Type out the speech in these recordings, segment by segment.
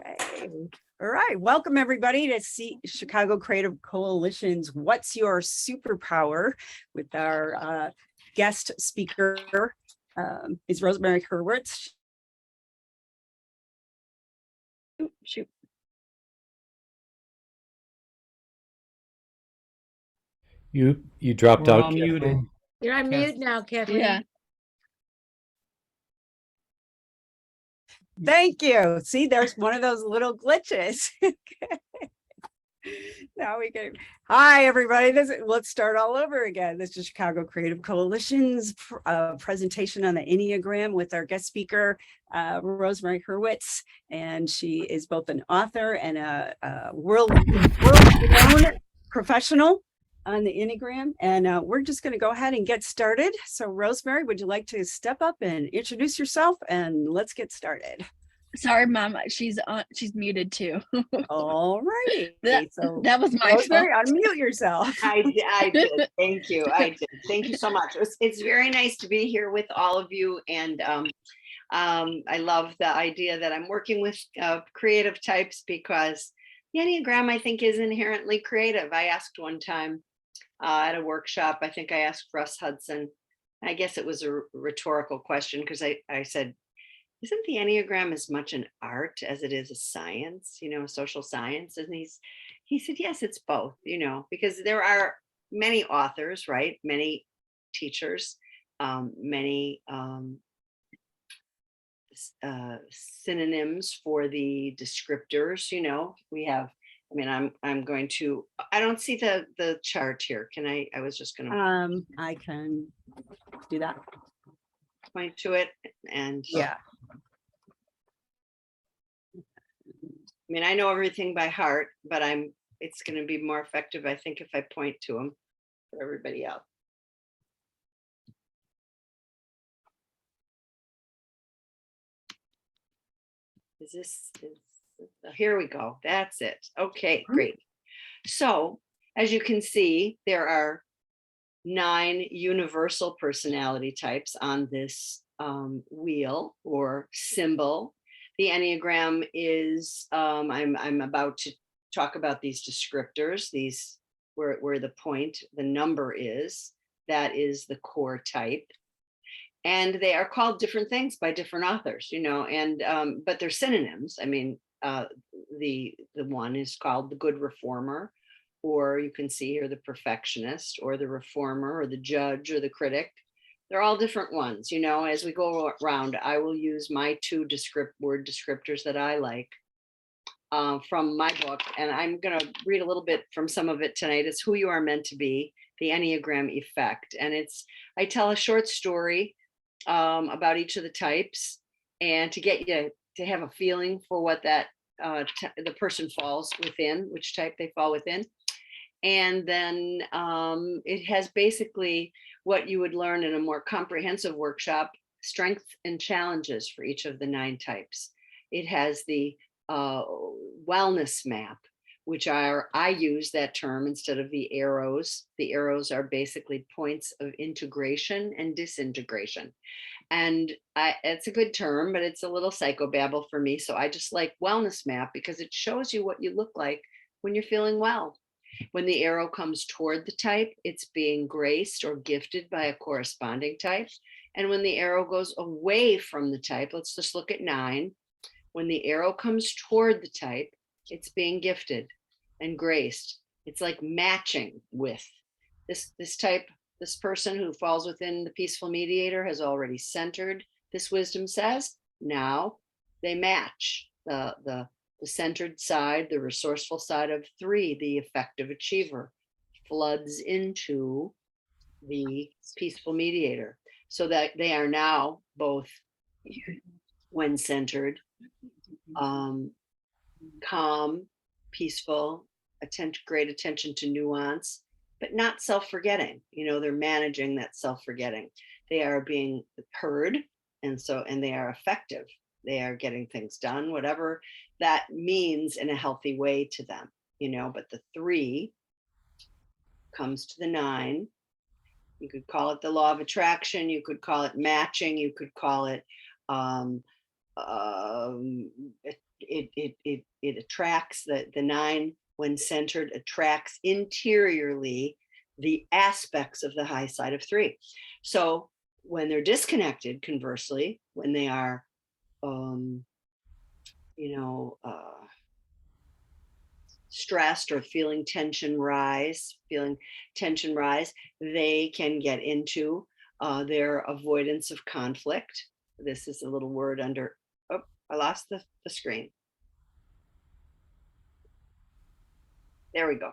Okay. All right. Welcome everybody to Chicago Creative Coalition's What's Your Superpower with our guest speaker is Rosemary Hurwitz. Shoot. You dropped We're out. all muted. You're on mute now, Kathleen. Yeah. Thank you. See, there's one of those little glitches. Now we can. Hi, everybody. Let's start all over again. This is Chicago Creative Coalition's presentation on the Enneagram with our guest speaker, Rosemary Hurwitz. And she is both an author and a world-renowned professional on the Enneagram. And we're just going to go ahead and get started. So, Rosemary, would you like to step up and introduce yourself? And let's get started. Sorry, Mom. She's muted too. All righty. That was my Rosemary, fault. unmute yourself. I did. Thank you. I did. Thank you so much. It's very nice to be here with all of you. And I love the idea that I'm working with creative types because the Enneagram, I think, is inherently creative. I asked one time at a workshop, I think I asked Russ Hudson, I guess it was a rhetorical question because I said, isn't the Enneagram as much an art as it is a science, social science? And he said, yes, it's both, because there are many authors, right? Many teachers, many synonyms for the descriptors, we have, I don't see the chart here. I was just going to. I can do that. Point to it and. Yeah. I know everything by heart, but it's going to be more effective, I think, if I point to them for everybody else. Here we go. That's it. Okay, great. So as you can see, there are 9 universal personality types on this wheel or symbol. The Enneagram is, I'm about to talk about these descriptors, these where the point, the number is, that is the core type. And they are called different things by different authors, but they're synonyms. The one is called the good reformer, or you can see here the perfectionist, or the reformer, or the judge, or the critic. They're all different ones, as we go around. I will use my 2 word descriptors that I like from my book. And I'm going to read a little bit from some of it tonight. It's Who You Are Meant to Be, the Enneagram Effect. And I tell a short story about each of the types and to get you to have a feeling for what that the person falls within, which type they fall within. And then it has basically what you would learn in a more comprehensive workshop, strengths and challenges for each of the 9 types. It has the wellness map, which I use that term instead of the arrows. The arrows are basically points of integration and disintegration. And it's a good term, but it's a little psychobabble for me. So I just like wellness map because it shows you what you look like when you're feeling well. When the arrow comes toward the type, it's being graced or gifted by a corresponding type. And when the arrow goes away from the type, let's just look at 9. When the arrow comes toward the type, it's being gifted and graced. It's like matching with this type. This person who falls within the peaceful mediator has already centered. This wisdom says now they match the centered side, the resourceful side of 3, the effective achiever, floods into the peaceful mediator, so that they are now both, when centered, calm, peaceful, great attention to nuance, but not self-forgetting. They're managing that self-forgetting. They are being heard, and they are effective. They are getting things done, whatever that means, in a healthy way to them, but the 3 comes to the 9. You could call it the law of attraction. You could call it matching. You could call it it attracts the 9 when centered, attracts interiorly the aspects of the high side of 3. So when they're disconnected, conversely, when they are, stressed or feeling tension rise, they can get into their avoidance of conflict. This is a little word under, oh, I lost the screen. There we go.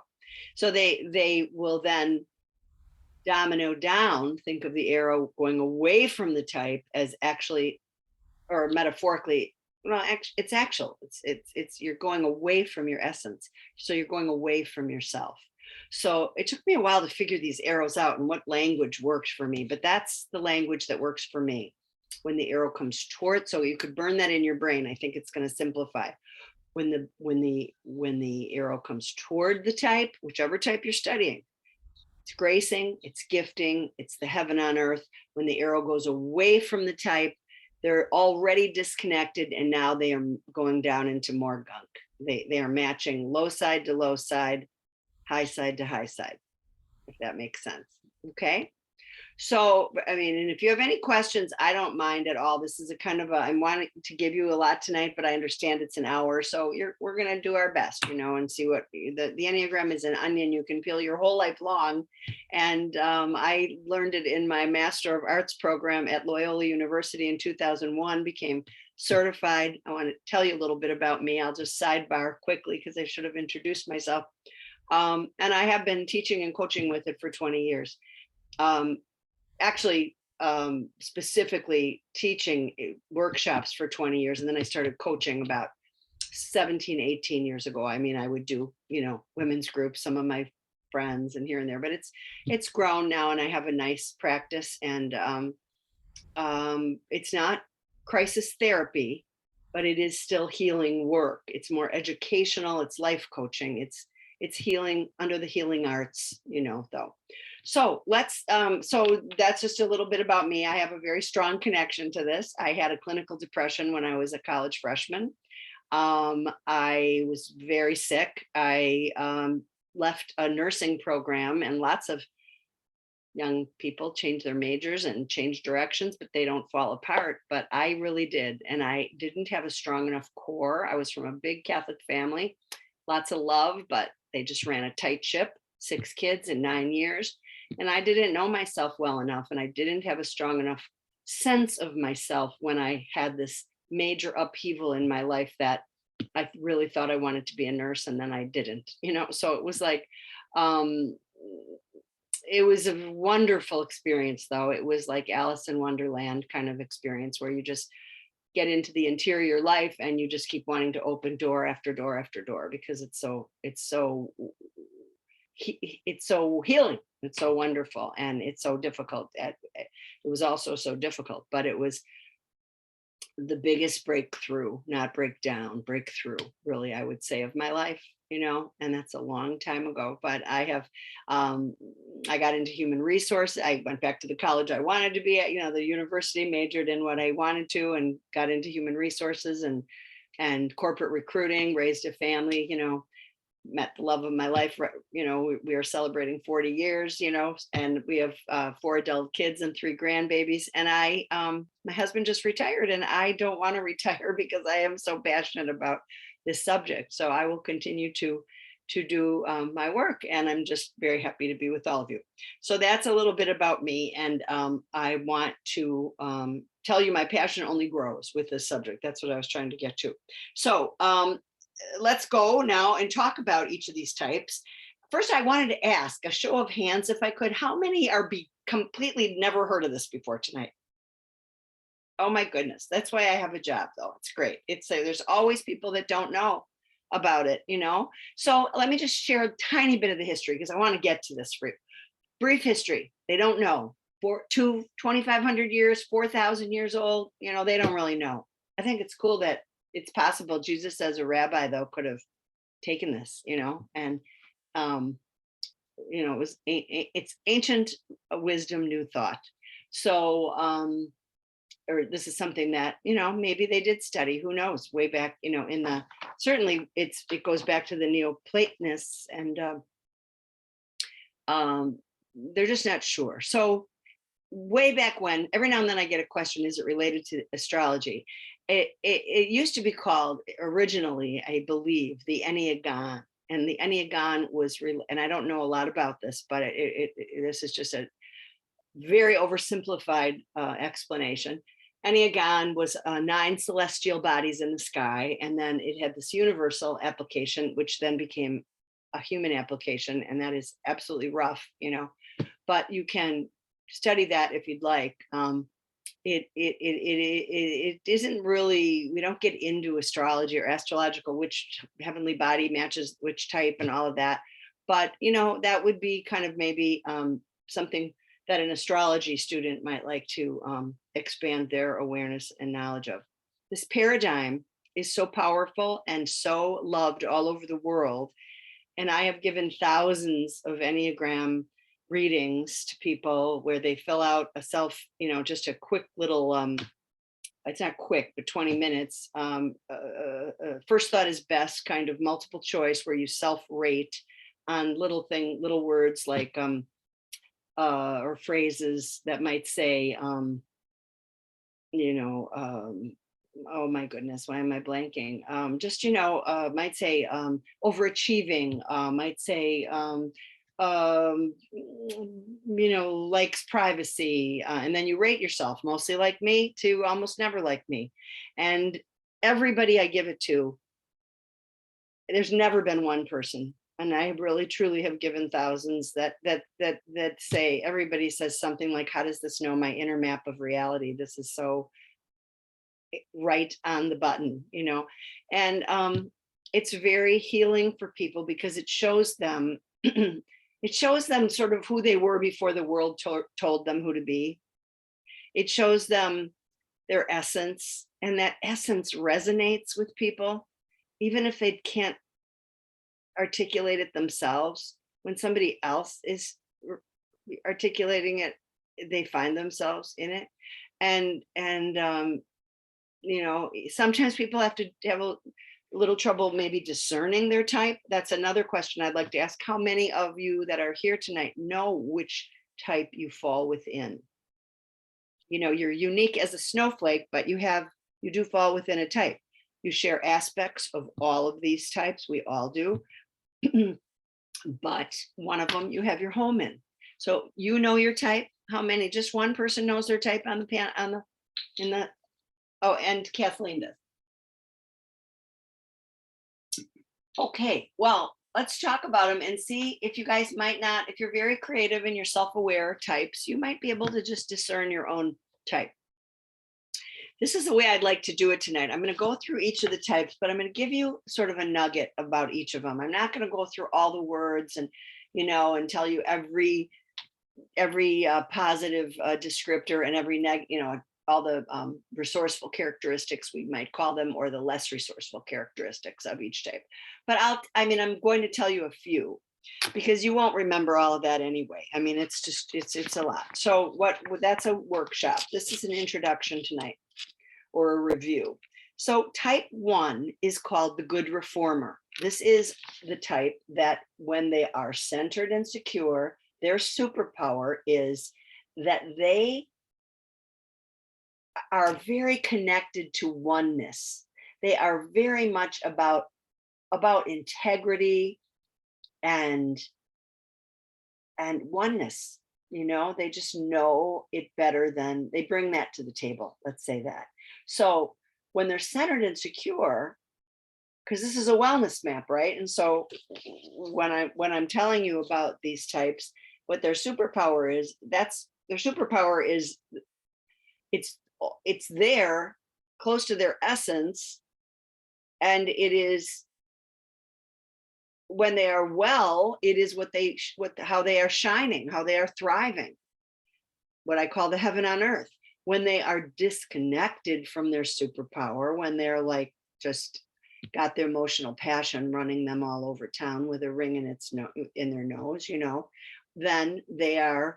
So they will then domino down, think of the arrow going away from the type as actually, or metaphorically, well, it's actual. It's you're going away from your essence. So you're going away from yourself. So it took me a while to figure these arrows out and what language works for me, but that's the language that works for me. When the arrow comes toward, so you could burn that in your brain. I think it's going to simplify. When the arrow comes toward the type, whichever type you're studying, it's gracing, it's gifting, it's the heaven on earth. When the arrow goes away from the type, they're already disconnected, and now they are going down into more gunk. They are matching low side to low side, high side to high side, if that makes sense. Okay. So, I mean, and if you have any questions, I don't mind at all. This is a kind of I'm wanting to give you a lot tonight, but I understand it's an hour. So we're going to do our best, and see what the Enneagram is an onion you can peel your whole life long. And I learned it in my Master of Arts program at Loyola University in 2001, became certified. I want to tell you a little bit about me. I'll just sidebar quickly because I should have introduced myself. And I have been teaching and coaching with it for 20 years. Actually, specifically teaching workshops for 20 years. And then I started coaching about 17, 18 years ago. I mean, I would do, women's groups, some of my friends and here and there, but it's grown now and I have a nice practice, and it's not crisis therapy, but it is still healing work. It's more educational. It's life coaching. It's healing under the healing arts, though. So so that's just a little bit about me. I have a very strong connection to this. I had a clinical depression when I was a college freshman. I was very sick. I left a nursing program, and lots of young people change their majors and change directions, but they don't fall apart. But I really did. And I didn't have a strong enough core. I was from a big Catholic family, lots of love, but they just ran a tight ship, 6 kids in 9 years. And I didn't know myself well enough, and I didn't have a strong enough sense of myself when I had this major upheaval in my life that I really thought I wanted to be a nurse, and then I didn't, so it was like, it was a wonderful experience though. It was like Alice in Wonderland kind of experience where you just get into the interior life and you just keep wanting to open door after door after door, because it's so healing. It's so wonderful, and it's so difficult. It was also so difficult, but it was the biggest breakthrough, not breakdown, breakthrough, really, I would say, of my life, and that's a long time ago. But I have, I got into human resource. I went back to the college I wanted to be at, the university, majored in what I wanted to, and got into human resources and corporate recruiting, raised a family, met the love of my life. We are celebrating 40 years, and we have 4 adult kids and 3 grandbabies. And my husband just retired, and I don't want to retire because I am so passionate about this subject. So I will continue to do my work, and I'm just very happy to be with all of you. So that's a little bit about me. And I want to tell you my passion only grows with this subject. That's what I was trying to get to. So let's go now and talk about each of these types. First, I wanted to ask a show of hands, if I could, how many are completely never heard of this before tonight? Oh my goodness. That's why I have a job though. It's great. There's always people that don't know about it, So let me just share a tiny bit of the history, because I want to get to this for you. Brief history. They don't know. 2,500 years, 4,000 years old, they don't really know. I think it's cool that it's possible Jesus as a rabbi though could have taken this, and it's ancient wisdom, new thought. So or this is something that, maybe they did study, who knows, way back, in the, certainly it goes back to the Neoplatonists, and they're just not sure. So way back when, every now and then I get a question, is it related to astrology? It used to be called originally, I believe, the Enneagram. And the Enneagram was, and I don't know a lot about this, but this is just a very oversimplified explanation. Enneagram was 9 celestial bodies in the sky, and then it had this universal application, which then became a human application, and that is absolutely rough, but you can study that if you'd like. It isn't really, we don't get into astrology or astrological, which heavenly body matches which type and all of that, but that would be kind of maybe something that an astrology student might like to expand their awareness and knowledge of. This paradigm is so powerful and so loved all over the world, and I have given thousands of Enneagram readings to people where they fill out a self, just a quick little, it's not quick, but 20 minutes. First thought is best, kind of multiple choice, where you self-rate on little words like, or phrases that might say, oh my goodness, why am I blanking? Might say overachieving, might say, likes privacy, and then you rate yourself, mostly like me to almost never like me. And everybody I give it to, there's never been one person, and I really truly have given thousands that say, everybody says something like, how does this know my inner map of reality? This is so right on the button, and it's very healing for people, because it shows them it shows them sort of who they were before the world told them who to be. It shows them their essence, and that essence resonates with people, even if they can't articulate it themselves. When somebody else is articulating it, they find themselves in it. And sometimes people have to have a little trouble maybe discerning their type. That's another question I'd like to ask. How many of you that are here tonight know which type you fall within? You're unique as a snowflake, but you do fall within a type. You share aspects of all of these types. We all do. But one of them you have your home in. So you know your type. How many? Just one person knows their type on the oh, and Kathleen does. Okay, well, let's talk about them and see if you guys might not, if you're very creative and you're self-aware types, you might be able to just discern your own type. This is the way I'd like to do it tonight. I'm going to go through each of the types, but I'm going to give you sort of a nugget about each of them. I'm not going to go through all the words and, and tell you every positive descriptor and every all the resourceful characteristics, we might call them, or the less resourceful characteristics of each type. But I'm going to tell you a few, because you won't remember all of that anyway. It's a lot. So that's a workshop. This is an introduction tonight, or a review. So type 1 is called the good reformer. This is the type that when they are centered and secure, their superpower is that they are very connected to oneness. They are very much about integrity and oneness. They just know it better than, they bring that to the table. Let's say that. So when they're centered and secure, because this is a wellness map, right? And so when I'm telling you about these types, what their superpower is, it's there, close to their essence, and it is, when they are well, it is how they are shining, how they are thriving, what I call the heaven on earth. When they are disconnected from their superpower, when they're like just got their emotional passion running them all over town with a ring in their nose, then they have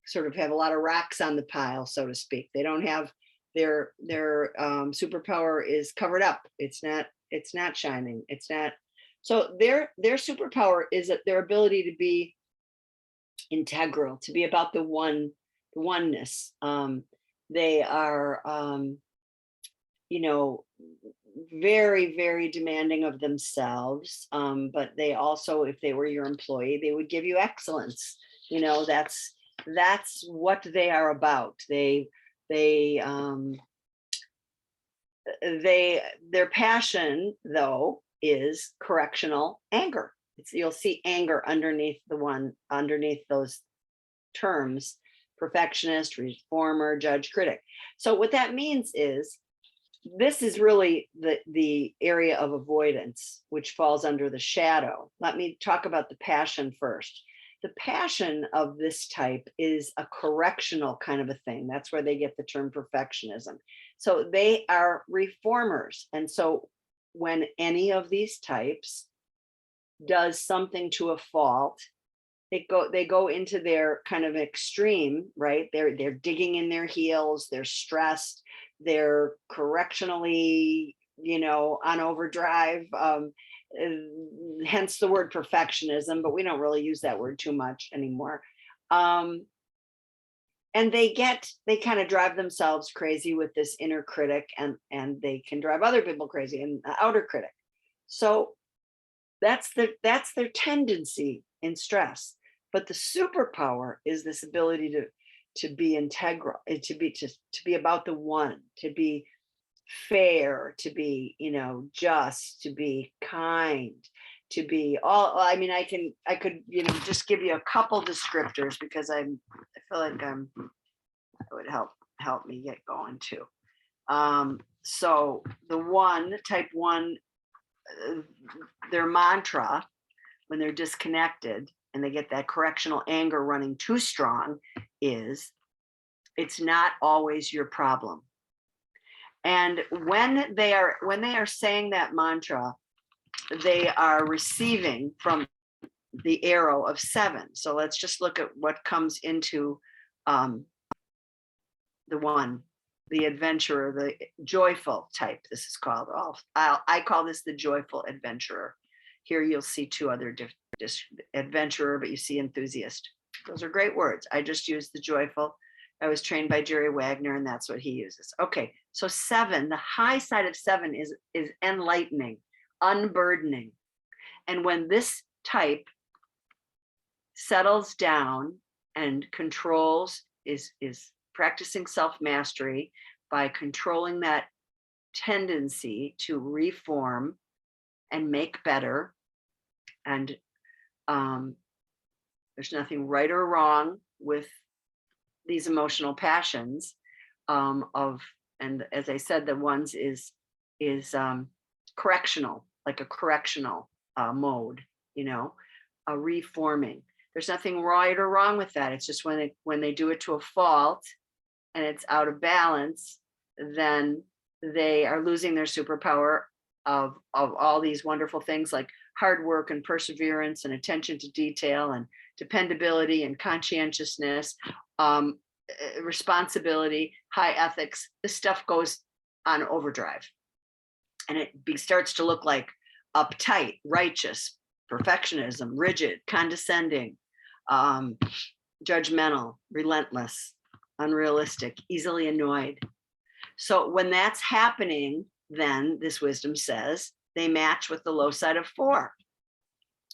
sort of have a lot of rocks on the pile, so to speak. They don't have their superpower is covered up. It's not shining. It's not. So their superpower is that their ability to be integral, to be about the oneness. They are, you know, very, very demanding of themselves. But they also, if they were your employee, they would give you excellence. You know, that's what they are about. Their passion, though, is correctional anger. You'll see anger underneath those terms: perfectionist, reformer, judge, critic. So what that means is, this is really the area of avoidance, which falls under the shadow. Let me talk about the passion first. The passion of this type is a correctional kind of a thing. That's where they get the term perfectionism. So they are reformers. And so when any of these types does something to a fault, they go into their kind of extreme, right? They're digging in their heels, they're stressed, they're correctionally, you know, on overdrive. Hence the word perfectionism, but we don't really use that word too much anymore. And they kind of drive themselves crazy with this inner critic, and they can drive other people crazy and the outer critic. So that's their tendency in stress. But the superpower is this ability to be integral, to be about the one, to be fair, to be, you know, just, to be kind, to be all. I mean, I could, you know, just give you a couple descriptors, because I feel like it would help me get going too. So the type one, their mantra when they're disconnected and they get that correctional anger running too strong is, it's not always your problem. And when they are saying that mantra, they are receiving from the arrow of 7. So let's just look at what comes into the one, the adventurer, the joyful type. This is called, I call this the joyful adventurer. Here you'll see 2 other adventurer, but you see enthusiast. Those are great words. I just used the joyful. I was trained by Jerry Wagner, and that's what he uses. Okay, so 7, the high side of 7 is enlightening, unburdening. And when this type settles down and controls, is practicing self-mastery by controlling that tendency to reform and make better. And there's nothing right or wrong with these emotional passions and as I said, the ones is correctional, like a correctional mode, you know, a reforming. There's nothing right or wrong with that. It's just when they do it to a fault and it's out of balance, then they are losing their superpower of all these wonderful things like hard work and perseverance and attention to detail and dependability and conscientiousness, responsibility, high ethics. This stuff goes on overdrive, and it starts to look like uptight, righteous, perfectionism, rigid, condescending, judgmental, relentless, unrealistic, easily annoyed. So when that's happening, then this wisdom says they match with the low side of 4.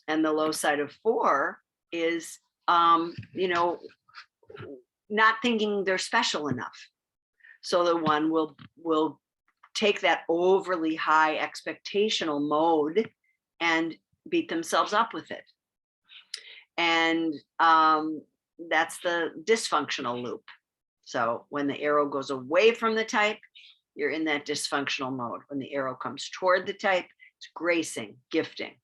And the low side of 4 is, you know, not thinking they're special enough. So the one will take that overly high expectational mode and beat themselves up with it. And that's the dysfunctional loop. So when the arrow goes away from the type, you're in that dysfunctional mode. When the arrow comes toward the type, it's gracing, gifting.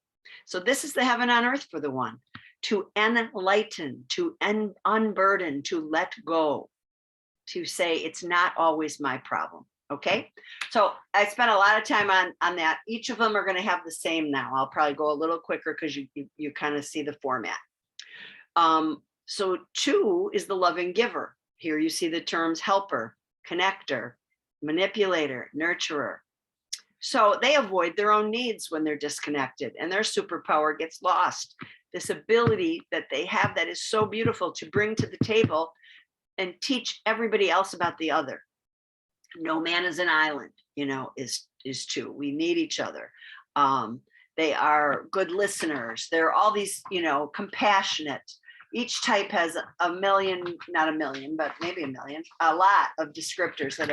So this is the heaven on earth for the one: to enlighten, to unburden, to let go, to say it's not always my problem. Okay, so I spent a lot of time on that. Each of them are going to have the same now. I'll probably go a little quicker because you kind of see the format. So 2 is the loving giver. Here you see the terms helper, connector, manipulator, nurturer. So they avoid their own needs when they're disconnected, and their superpower gets lost. This ability that they have that is so beautiful to bring to the table and teach everybody else about the other. No man is an island, is 2. We need each other. They are good listeners. They're all these, compassionate. Each type has a million, not a million, but maybe a million, a lot of descriptors that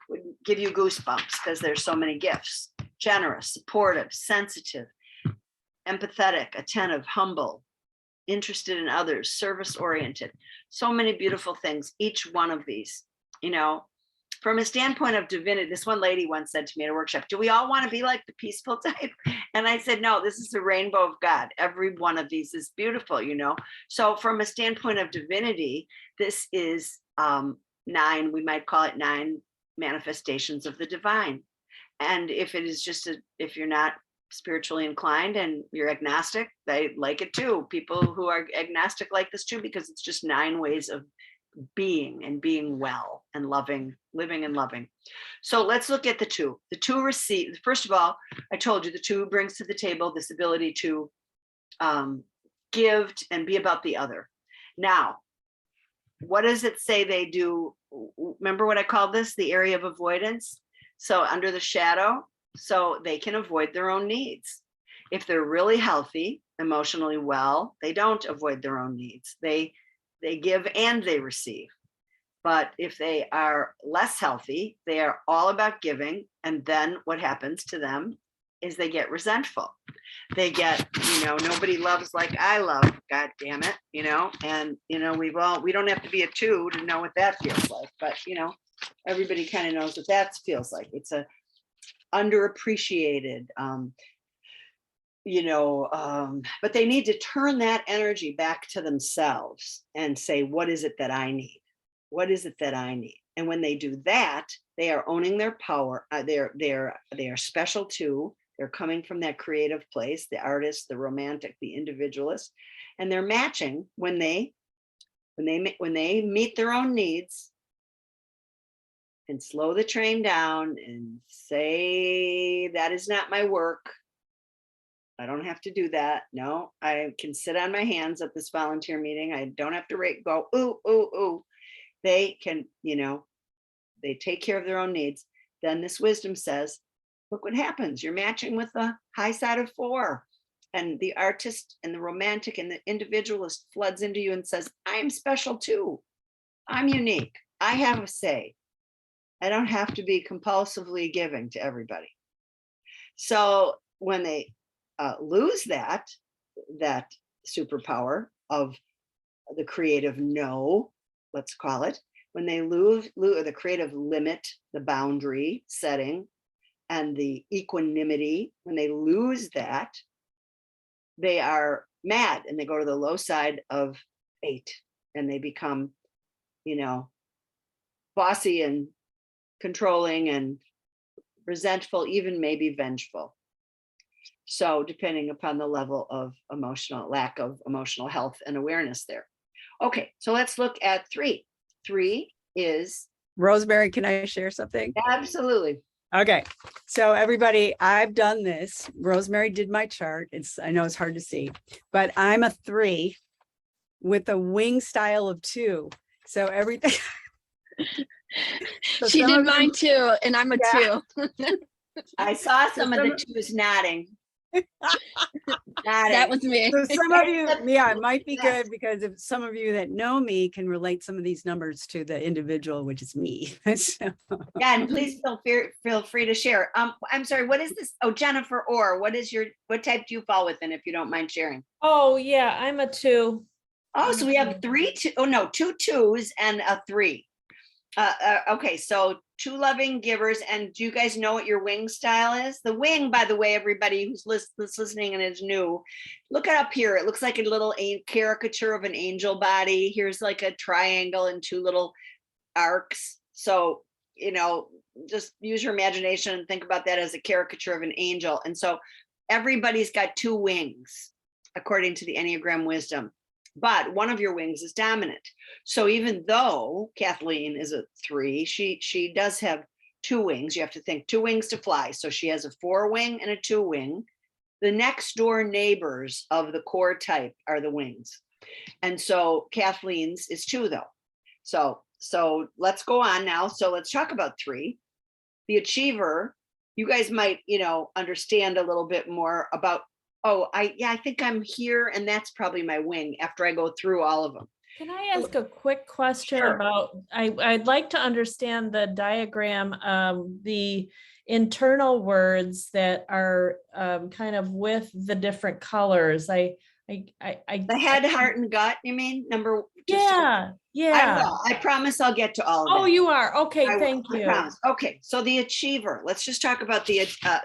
would give you goosebumps because there's so many gifts. Generous, supportive, sensitive, empathetic, attentive, humble, interested in others, service oriented. So many beautiful things, each one of these, from a standpoint of divinity. This one lady once said to me at a workshop, do we all want to be like the peaceful type? And I said, no, this is the rainbow of God. Every one of these is beautiful, So from a standpoint of divinity, this is 9, we might call it 9 manifestations of the divine. And if it is if you're not spiritually inclined and you're agnostic, they like it too. People who are agnostic like this too, because it's just 9 ways of being and being well and loving, living and loving. So let's look at the 2. The 2 receive. First of all, I told you the 2 brings to the table this ability to give and be about the other. Now, what does it say they do? Remember what I called this? The area of avoidance. So under the shadow, so they can avoid their own needs. If they're really healthy, emotionally well, they don't avoid their own needs. They give and they receive. But if they are less healthy, they are all about giving. And then what happens to them is they get resentful. They get, nobody loves like I love, God damn it, and, we don't have to be a 2 to know what that feels like. But, everybody kind of knows what that feels like. It's a underappreciated, but they need to turn that energy back to themselves and say, what is it that I need? What is it that I need? And when they do that, they are owning their power. They are special too. They're coming from that creative place, the artist, the romantic, the individualist, and they're matching when they meet their own needs and slow the train down and say, that is not my work. I don't have to do that. No, I can sit on my hands at this volunteer meeting. I don't have to go, ooh, ooh, ooh. They can, they take care of their own needs. Then this wisdom says, look what happens. You're matching with the high side of 4. And the artist and the romantic and the individualist floods into you and says, I'm special too. I'm unique. I have a say. I don't have to be compulsively giving to everybody. So when they lose that superpower of the creative no, let's call it, when they lose the creative limit, the boundary setting, and the equanimity, when they lose that, they are mad and they go to the low side of 8 and they become, bossy and controlling and resentful, even maybe vengeful. So depending upon the level of lack of emotional health and awareness there. Okay, so let's look at 3. 3 is. Rosemary, can I share something? Absolutely. Okay, so everybody, I've done this. Rosemary did my chart. I know it's hard to see, but I'm a 3 with a wing style of 2. So everything. So she did mine too, and I'm a 2. I saw some of the 2s nodding. That was me. So some of you, it might be good because if some of you that know me can relate some of these numbers to the individual, which is me. So. Yeah, and please feel free to share. I'm sorry, what is this? Oh, Jennifer Orr, what type do you fall within, if you don't mind sharing? Oh yeah, I'm a 2. Oh, so we have 2 2s and a 3. Okay, so 2 loving givers. And do you guys know what your wing style is? The wing, by the way, everybody who's listening and is new, look it up here. It looks like a little caricature of an angel body. Here's like a triangle and 2 little arcs. So, just use your imagination and think about that as a caricature of an angel. And so everybody's got 2 wings, according to the Enneagram wisdom. but one of your wings is dominant. So even though Kathleen is a 3, she does have 2 wings. You have to think 2 wings to fly. So she has a 4 wing and a 2 wing. The next door neighbors of the core type are the wings. And so Kathleen's is 2 though. So let's go on now. So let's talk about 3. The achiever, you guys might, understand a little bit more about, I think I'm here and that's probably my wing after I go through all of them. Can I ask a quick question Sure. about, I'd like to understand the diagram, the internal words that are kind of with the different colors. The head, heart, and gut, you mean? Yeah, yeah. I promise I'll get to all of Oh, that. you are. Okay, I thank you. promise. Okay, so the achiever. Let's just talk about the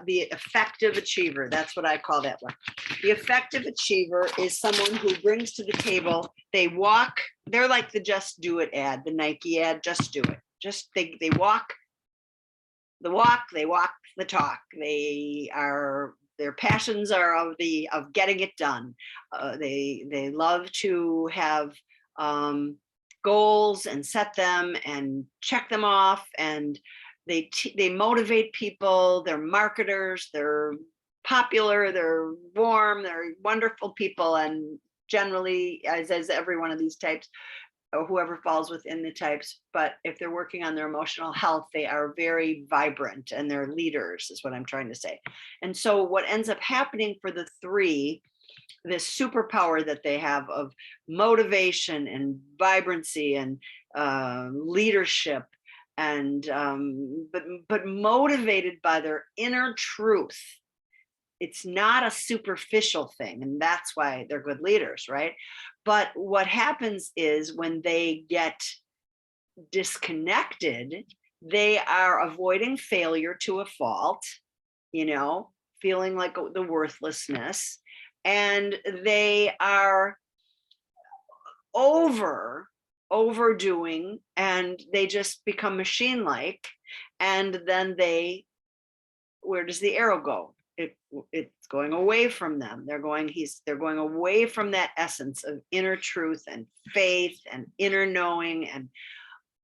effective achiever. That's what I call that one. The effective achiever is someone who brings to the table. They walk. They're like the Just Do It ad, the Nike ad. Just do it. Just they walk the walk. They walk the talk. Their passions are of getting it done. They love to have goals and set them and check them off, and they motivate people. They're marketers. They're popular. They're warm. They're wonderful people, and generally, as every one of these types, or whoever falls within the types, but if they're working on their emotional health, they are very vibrant and they're leaders, is what I'm trying to say. And so what ends up happening for the 3, this superpower that they have of motivation and vibrancy and leadership, and but motivated by their inner truth. It's not a superficial thing, and that's why they're good leaders, right? But what happens is when they get disconnected, they are avoiding failure to a fault, feeling like the worthlessness, and they are overdoing, and they just become machine-like, and then where does the arrow go? It's going away from them. They're going away from that essence of inner truth and faith and inner knowing and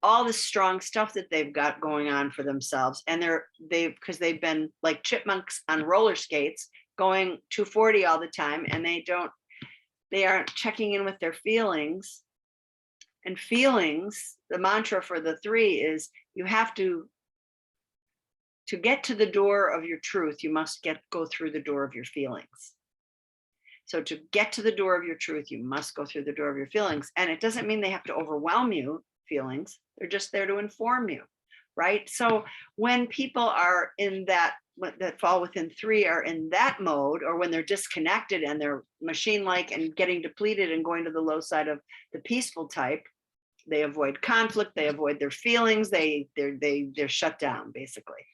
all the strong stuff that they've got going on for themselves. And because they've been like chipmunks on roller skates going 240 all the time, and they aren't checking in with their feelings. And feelings, the mantra for the 3 is you have to get to the door of your truth, you must go through the door of your feelings. So to get to the door of your truth, you must go through the door of your feelings. And it doesn't mean they have to overwhelm you, feelings. They're just there to inform you, right? So when people are in that fall within 3 are in that mode, or when they're disconnected and they're machine-like and getting depleted and going to the low side of the peaceful type, they avoid conflict, they avoid their feelings, they're shut down basically.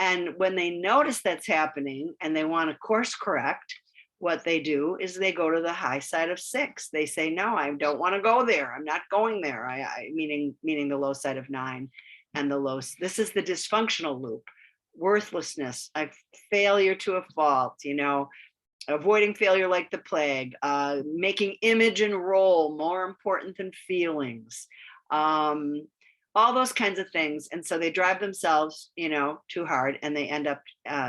And when they notice that's happening and they want to course correct, what they do is they go to the high side of 6. They say, no, I don't want to go there. I'm not going there. Meaning the low side of 9 and this is the dysfunctional loop. Worthlessness, failure to a fault, avoiding failure like the plague, making image and role more important than feelings, all those kinds of things. And so they drive themselves, too hard, and they end up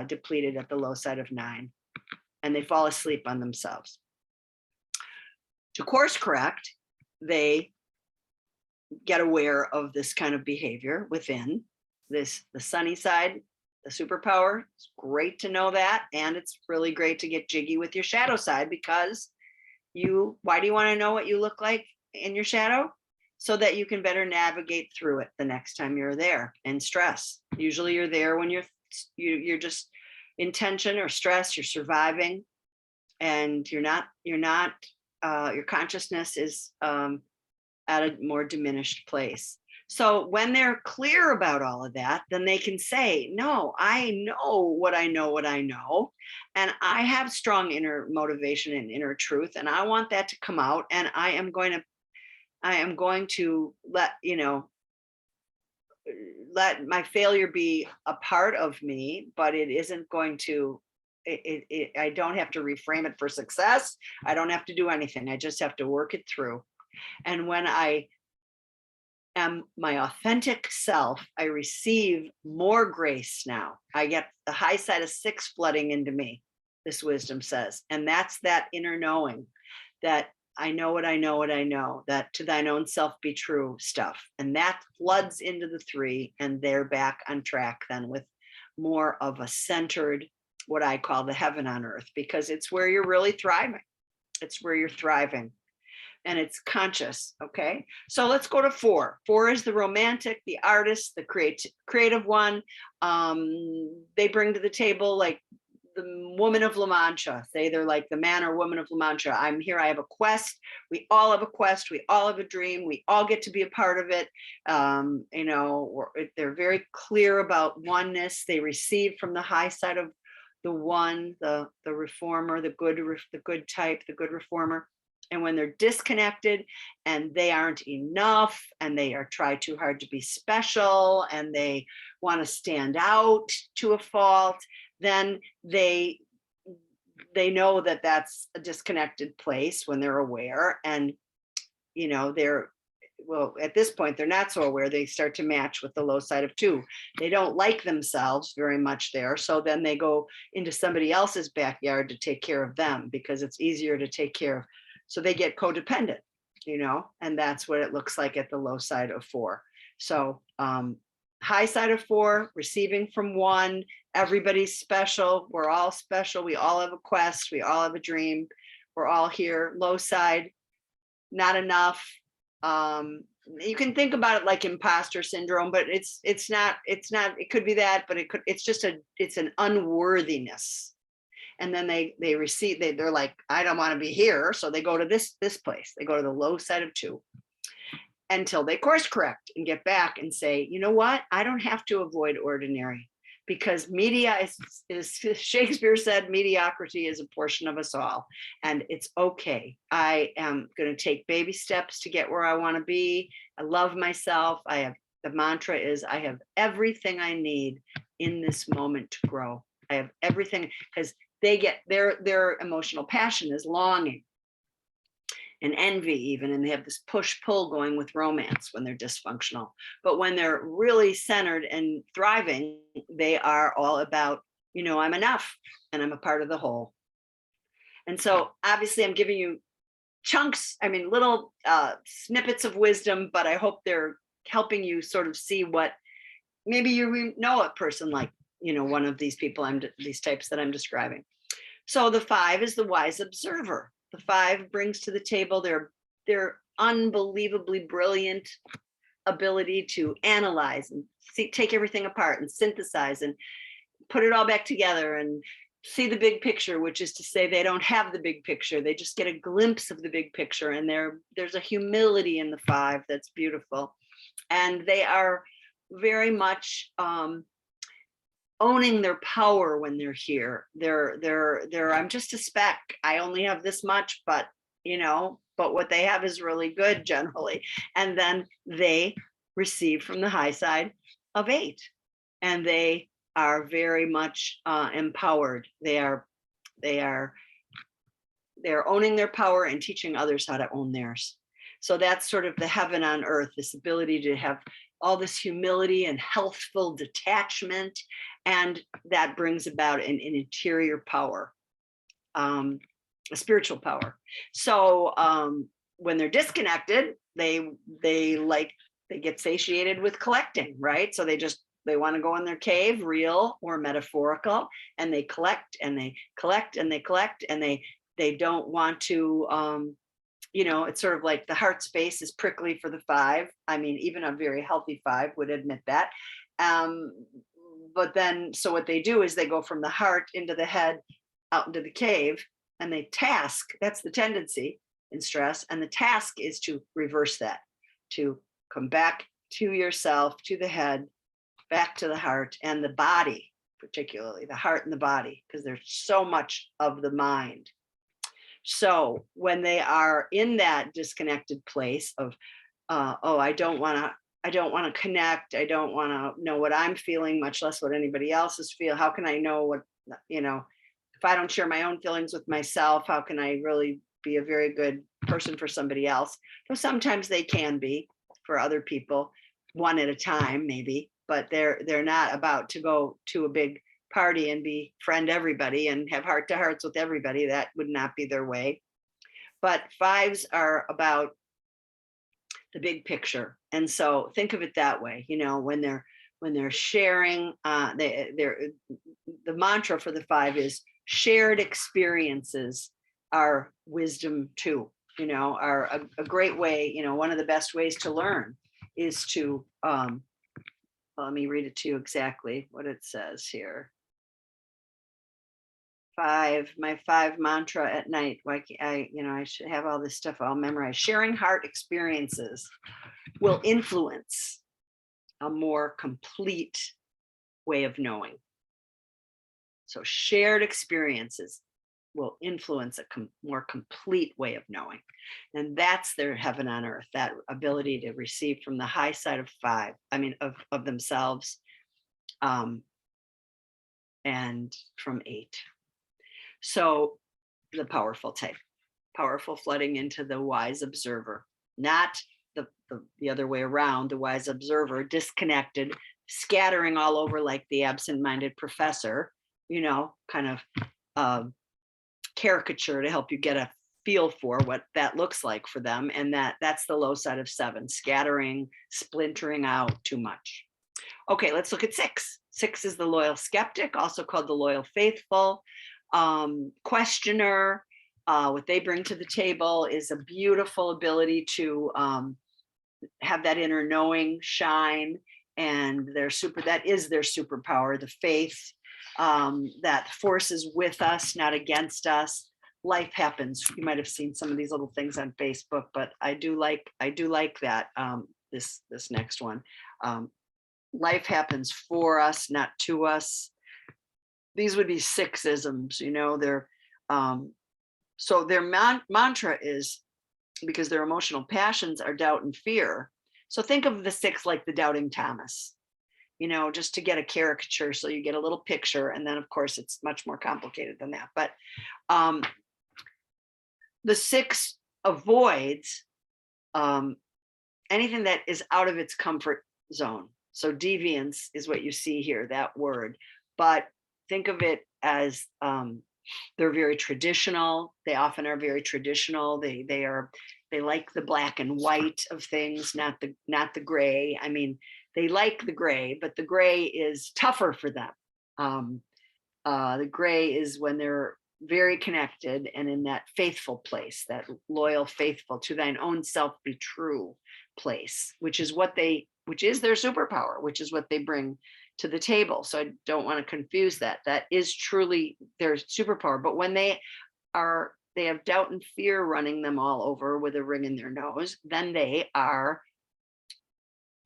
depleted at the low side of 9, and they fall asleep on themselves. To course correct, they get aware of this kind of behavior within the sunny side, the superpower. It's great to know that. And it's really great to get jiggy with your shadow side, because why do you want to know what you look like in your shadow? So that you can better navigate through it the next time you're there in stress. Usually you're there when you're just in tension or stress, you're surviving, and your consciousness is at a more diminished place. So when they're clear about all of that, then they can say, no, I know what I know, and I have strong inner motivation and inner truth, and I want that to come out, and I am going to let my failure be a part of me, but it isn't going to I don't have to reframe it for success. I don't have to do anything. I just have to work it through. And when I am my authentic self, I receive more grace now. I get the high side of 6 flooding into me, this wisdom says. And that's that inner knowing that I know what I know what I know, that to thine own self be true stuff. And that floods into the 3, and they're back on track then with more of a centered, what I call the heaven on earth, because it's where you're really thriving. It's where you're thriving. And it's conscious. Okay. So let's go to 4. 4 is the romantic, the artist, the creative one. They bring to the table like the woman of La Mancha. Say they're like the man or woman of La Mancha. I'm here. I have a quest. We all have a quest. We all have a dream. We all get to be a part of it. You know, they're very clear about oneness. They receive from the high side of the one, the reformer, the good type, the good reformer. And when they're disconnected and they aren't enough and they are try too hard to be special and they want to stand out to a fault, then they know that that's a disconnected place when they're aware. And, you know, well, at this point, they're not so aware. They start to match with the low side of 2. They don't like themselves very much there. So then they go into somebody else's backyard to take care of them because it's easier to take care of. So they get codependent, you know, and that's what it looks like at the low side of 4. So high side of 4, receiving from 1, everybody's special. We're all special. We all have a quest. We all have a dream. We're all here. Low side, not enough. You can think about it like imposter syndrome, but it's not, it could be that, but it's an unworthiness. And then they receive, they're like, I don't want to be here. So they go to this place. They go to the low side of 2 until they course correct and get back and say, you know what? I don't have to avoid ordinary because media is Shakespeare said, mediocrity is a portion of us all. And it's okay. I am going to take baby steps to get where I want to be. I love myself. The mantra is I have everything I need in this moment to grow. I have everything because they get their emotional passion is longing and envy even, and they have this push-pull going with romance when they're dysfunctional. But when they're really centered and thriving, they are all about, you know, I'm enough and I'm a part of the whole. And so obviously I'm giving you chunks, I mean, little snippets of wisdom, but I hope they're helping you sort of see what maybe you know a person like, you know, one of these people, these types that I'm describing. So the 5 is the wise observer. The 5 brings to the table their unbelievably brilliant ability to analyze and take everything apart and synthesize and put it all back together and see the big picture, which is to say they don't have the big picture. They just get a glimpse of the big picture. And there's a humility in the 5 that's beautiful. And they are very much owning their power when they're here. They're I'm just a speck. I only have this much, but you know, but what they have is really good generally. And then they receive from the high side of 8. And they are very much empowered. They're owning their power and teaching others how to own theirs. So that's sort of the heaven on earth, this ability to have all this humility and healthful detachment. And that brings about an interior power, a spiritual power. So when they're disconnected, they get satiated with collecting, right? So they want to go in their cave, real or metaphorical, and they collect and they collect and they collect, and they don't want to, you know, it's sort of like the heart space is prickly for the 5. I mean, even a very healthy 5 would admit that. But then, so what they do is they go from the heart into the head, out into the cave, and they task, that's the tendency in stress. And the task is to reverse that, to come back to yourself, to the head, back to the heart and the body, particularly the heart and the body, because there's so much of the mind. So when they are in that disconnected place of, I don't want to connect. I don't want to know what I'm feeling, much less what anybody else is feeling. How can I know what, you know, if I don't share my own feelings with myself, how can I really be a very good person for somebody else? So sometimes they can be for other people, one at a time, maybe, but they're not about to go to a big party and befriend everybody and have heart to hearts with everybody. That would not be their way. But fives are about the big picture. And so think of it that way, you know, when they're sharing, the mantra for the five is shared experiences are wisdom too, you know, are a great way, you know, one of the best ways to learn is to, let me read it to you exactly what it says here. My five mantra at night. Like I should have all this stuff all memorized. Sharing heart experiences will influence a more complete way of knowing. So shared experiences will influence a more complete way of knowing. And that's their heaven on earth, that ability to receive from the high side of five, of themselves, and from eight. So the powerful type, powerful flooding into the wise observer, not the other way around, the wise observer, disconnected, scattering all over like the absent-minded professor, you know, kind of caricature to help you get a feel for what that looks like for them. And that's the low side of seven, scattering, splintering out too much. Okay, let's look at six. Six is the loyal skeptic, also called the loyal faithful, questioner. What they bring to the table is a beautiful ability to have that inner knowing shine, and that is their superpower, the faith, that force is with us, not against us. Life happens. You might have seen some of these little things on Facebook, but I do like that, this next one. Life happens for us, not to us. These would be six-isms, you know, so their mantra is, because their emotional passions are doubt and fear. So think of the six like the doubting Thomas, you know, just to get a caricature so you get a little picture. And then of course it's much more complicated than that. But the six avoids anything that is out of its comfort zone. So deviance is what you see here, that word. But think of it as they're very traditional. They often are very traditional. They like the black and white of things, not the gray. I mean, they like the gray, but the gray is tougher for them. The gray is when they're very connected and in that faithful place, that loyal, faithful, to thine own self be true place, which is their superpower, which is what they bring to the table. So I don't want to confuse that. That is truly their superpower. But when they have doubt and fear running them all over with a ring in their nose, then they are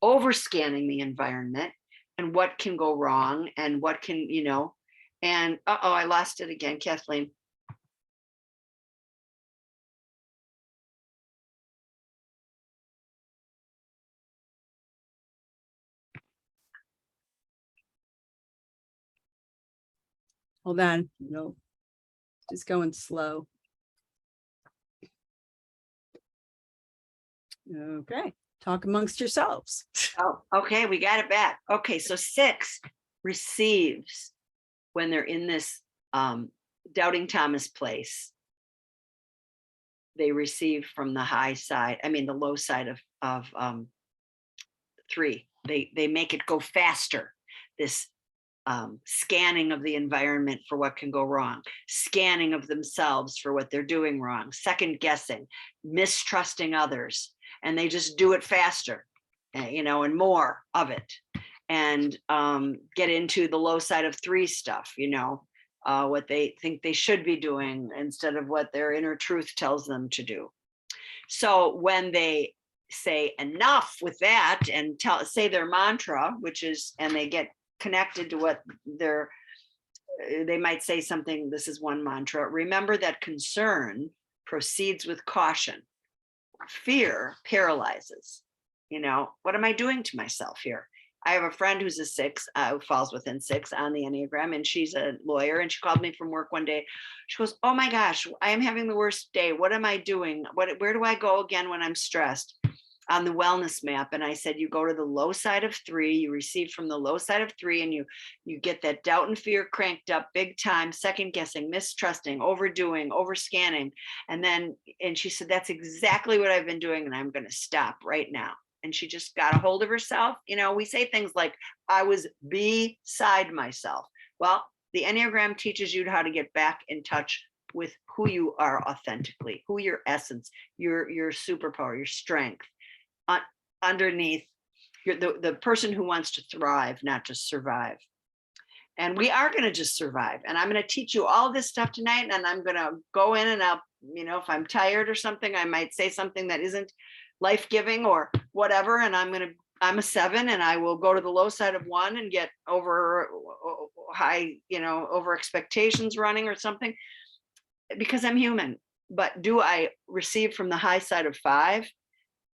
overscanning the environment and what can go wrong and what can, you know, and I lost it again, Kathleen. Hold on. No, just going slow. Okay. Talk amongst yourselves. Oh, okay. We got it back. Okay. So six receives when they're in this doubting Thomas place. They receive from the the low side of three. They make it go faster. This scanning of the environment for what can go wrong, scanning of themselves for what they're doing wrong, second guessing, mistrusting others, and they just do it faster, you know, and more of it, and get into the low side of three stuff, you know, what they think they should be doing instead of what their inner truth tells them to do. So when they say enough with that and say their mantra, and they get connected to what they might say something. This is one mantra. Remember that concern proceeds with caution. Fear paralyzes. You know, what am I doing to myself here? I have a friend who's a 6, who falls within 6 on the Enneagram, and she's a lawyer. And she called me from work one day. She goes, "Oh my gosh, I am having the worst day. What am I doing? Where do I go again when I'm stressed?" On the wellness map. And I said, you go to the low side of 3, you receive from the low side of 3, and you get that doubt and fear cranked up big time, second guessing, mistrusting, overdoing, overscanning. And she said, that's exactly what I've been doing, and I'm going to stop right now. And she just got a hold of herself. We say things like, I was beside myself. Well, the Enneagram teaches you how to get back in touch with who you are authentically, who your essence, your superpower, your strength. Underneath, you're the person who wants to thrive, not just survive. And we are going to just survive. And I'm going to teach you all this stuff tonight. And I'm going to go in and out. If I'm tired or something, I might say something that isn't life-giving or whatever. And I'm a 7, and I will go to the low side of 1 and get over expectations running or something, because I'm human. But do I receive from the high side of 5?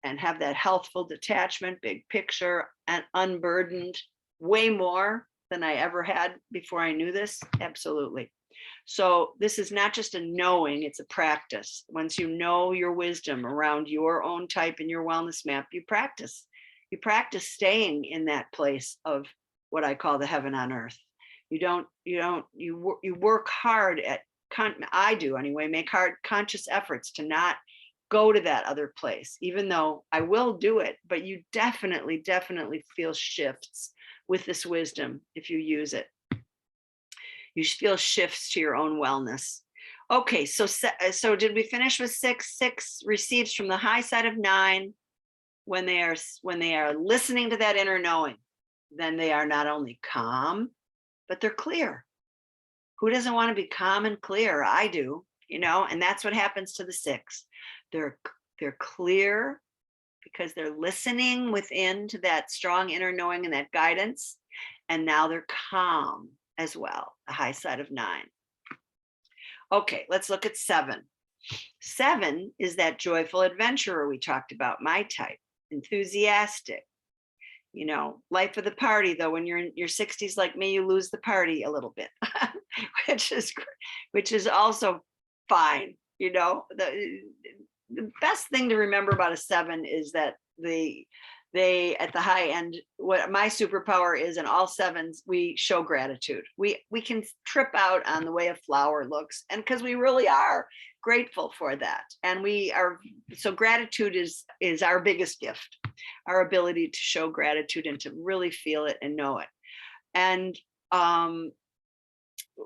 And have that healthful detachment, big picture, and unburdened way more than I ever had before I knew this? Absolutely. So this is not just a knowing, it's a practice. Once you know your wisdom around your own type and your wellness map, you practice. You practice staying in that place of what I call the heaven on earth. You work hard at, I do anyway, make hard conscious efforts to not go to that other place, even though I will do it, but you definitely feel shifts with this wisdom if you use it. You feel shifts to your own wellness. Okay, so did we finish with 6? 6 receives from the high side of 9 when they are listening to that inner knowing. Then they are not only calm, but they're clear. Who doesn't want to be calm and clear? I do, and that's what happens to the 6. They're clear because they're listening within to that strong inner knowing and that guidance. And now they're calm as well, the high side of 9. Okay, let's look at 7. 7 is that joyful adventurer we talked about, my type, enthusiastic. Life of the party, though. When you're in your 60s like me, you lose the party a little bit, which is also fine. The best thing to remember about a 7 is that they at the high end, what my superpower is, and all 7s, we show gratitude. We can trip out on the way a flower looks, and because we really are grateful for that. And so gratitude is our biggest gift, our ability to show gratitude and to really feel it and know it. And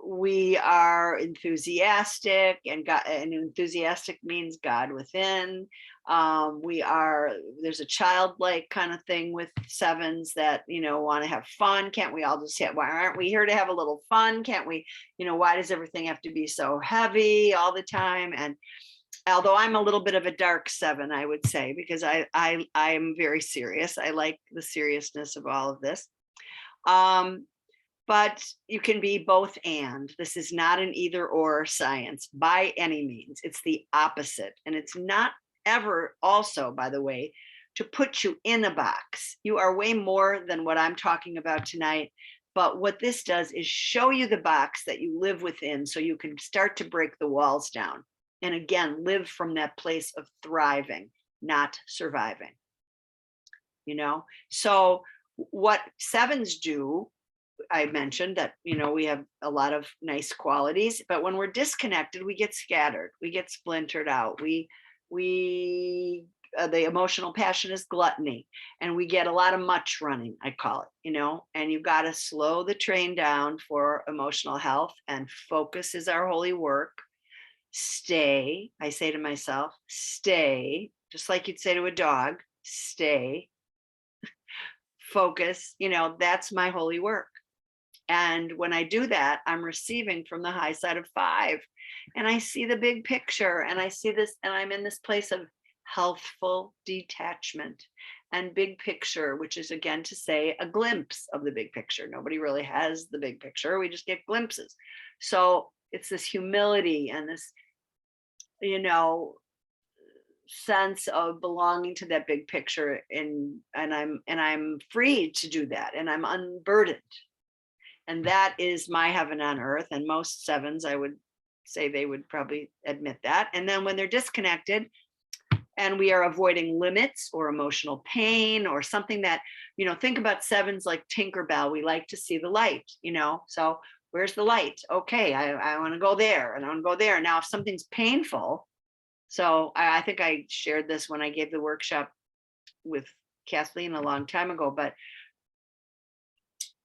we are enthusiastic, and enthusiastic means God within. There's a childlike kind of thing with 7s that, want to have fun. Can't we all just why aren't we here to have a little fun? Can't we, why does everything have to be so heavy all the time? And although I'm a little bit of a dark 7, I would say, because I'm very serious. I like the seriousness of all of this. But you can be both and. This is not an either or science by any means. It's the opposite. And it's not ever also, by the way, to put you in a box. You are way more than what I'm talking about tonight. But what this does is show you the box that you live within, so you can start to break the walls down. And again, live from that place of thriving, not surviving. So what 7s do, I mentioned that, we have a lot of nice qualities, but when we're disconnected, we get scattered, we get splintered out. The emotional passion is gluttony, and we get a lot of much running, I call it, and you've got to slow the train down for emotional health, and focus is our holy work. Stay, I say to myself, stay, just like you'd say to a dog, stay, focus, that's my holy work. And when I do that, I'm receiving from the high side of 5, and I see the big picture, and I see this, and I'm in this place of healthful detachment and big picture, which is, again, to say a glimpse of the big picture. Nobody really has the big picture. We just get glimpses. So it's this humility and this, sense of belonging to that big picture, and I'm free to do that, and I'm unburdened. And that is my heaven on earth. And most sevens, I would say, they would probably admit that. And then when they're disconnected and we are avoiding limits or emotional pain or something that, think about sevens like Tinkerbell. We like to see the light, so where's the light? Okay, I want to go there, and I want to go there. Now, if something's painful, so I think I shared this when I gave the workshop with Kathleen a long time ago, but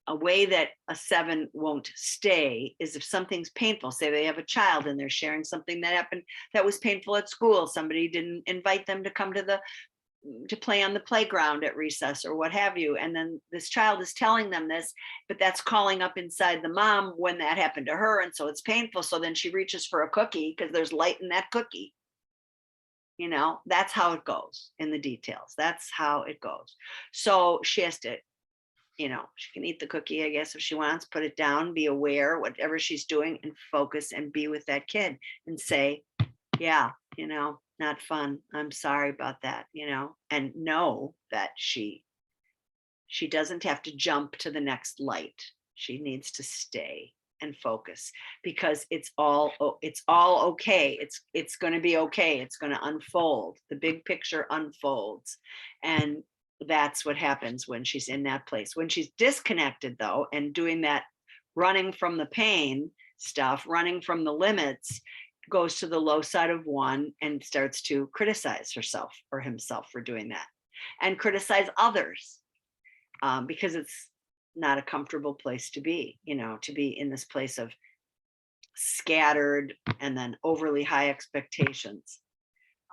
a way that a seven won't stay is if something's painful. Say they have a child and they're sharing something that happened that was painful at school. Somebody didn't invite them to come to play on the playground at recess or what have you. And then this child is telling them this, but that's calling up inside the mom when that happened to her. And so it's painful. So then she reaches for a cookie because there's light in that cookie. That's how it goes in the details. That's how it goes. So she has to, she can eat the cookie, I guess, if she wants, put it down, be aware, whatever she's doing, and focus and be with that kid and say, yeah, not fun. I'm sorry about that, and know that she doesn't have to jump to the next light. She needs to stay and focus, because it's all okay. It's going to be okay. It's going to unfold. The big picture unfolds. And that's what happens when she's in that place. When she's disconnected, though, and doing that running from the pain stuff, running from the limits, goes to the low side of 1 and starts to criticize herself or himself for doing that, and criticize others, because it's not a comfortable place to be, to be in this place of scattered and then overly high expectations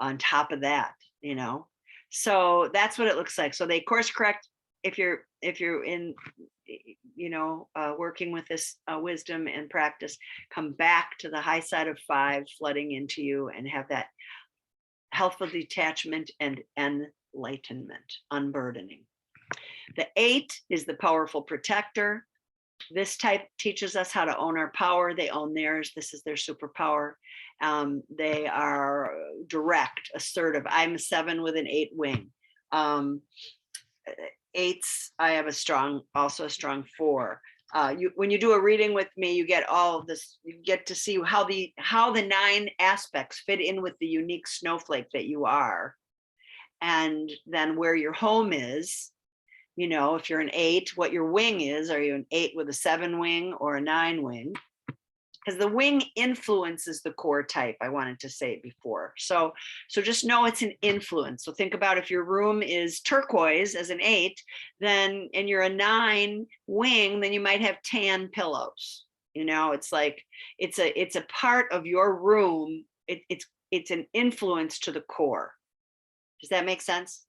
on top of that, So that's what it looks like. So they course correct if you're in, working with this wisdom and practice. Come back to the high side of 5 flooding into you, and have that healthful detachment and enlightenment, unburdening. The 8 is the powerful protector. This type teaches us how to own our power. They own theirs. This is their superpower. They are direct, assertive. I'm a 7 with an 8 wing. 8s, I have also a strong 4. When you do a reading with me, you get all of this. You get to see how the 9 aspects fit in with the unique snowflake that you are, and then where your home is. If you're an 8, what your wing is. Are you an 8 with a 7 wing or a 9 wing? Because the wing influences the core type. I wanted to say it before. So just know it's an influence. So think about if your room is turquoise as an 8, then, and you're a 9 wing, then you might have tan pillows. It's like, it's a part of your room. It's an influence to the core. Does that make sense?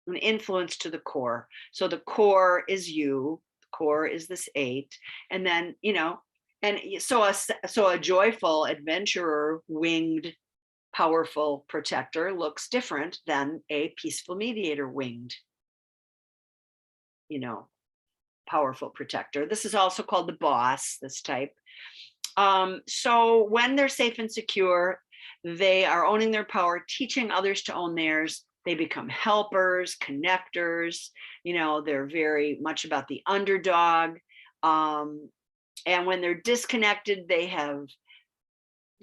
An influence to the core. So the core is you, the core is this 8. And then, and so a joyful adventurer, winged, powerful protector looks different than a peaceful mediator, winged, powerful protector. This is also called the boss, this type. So when they're safe and secure, they are owning their power, teaching others to own theirs. They become helpers, connectors. They're very much about the underdog. And when they're disconnected, they have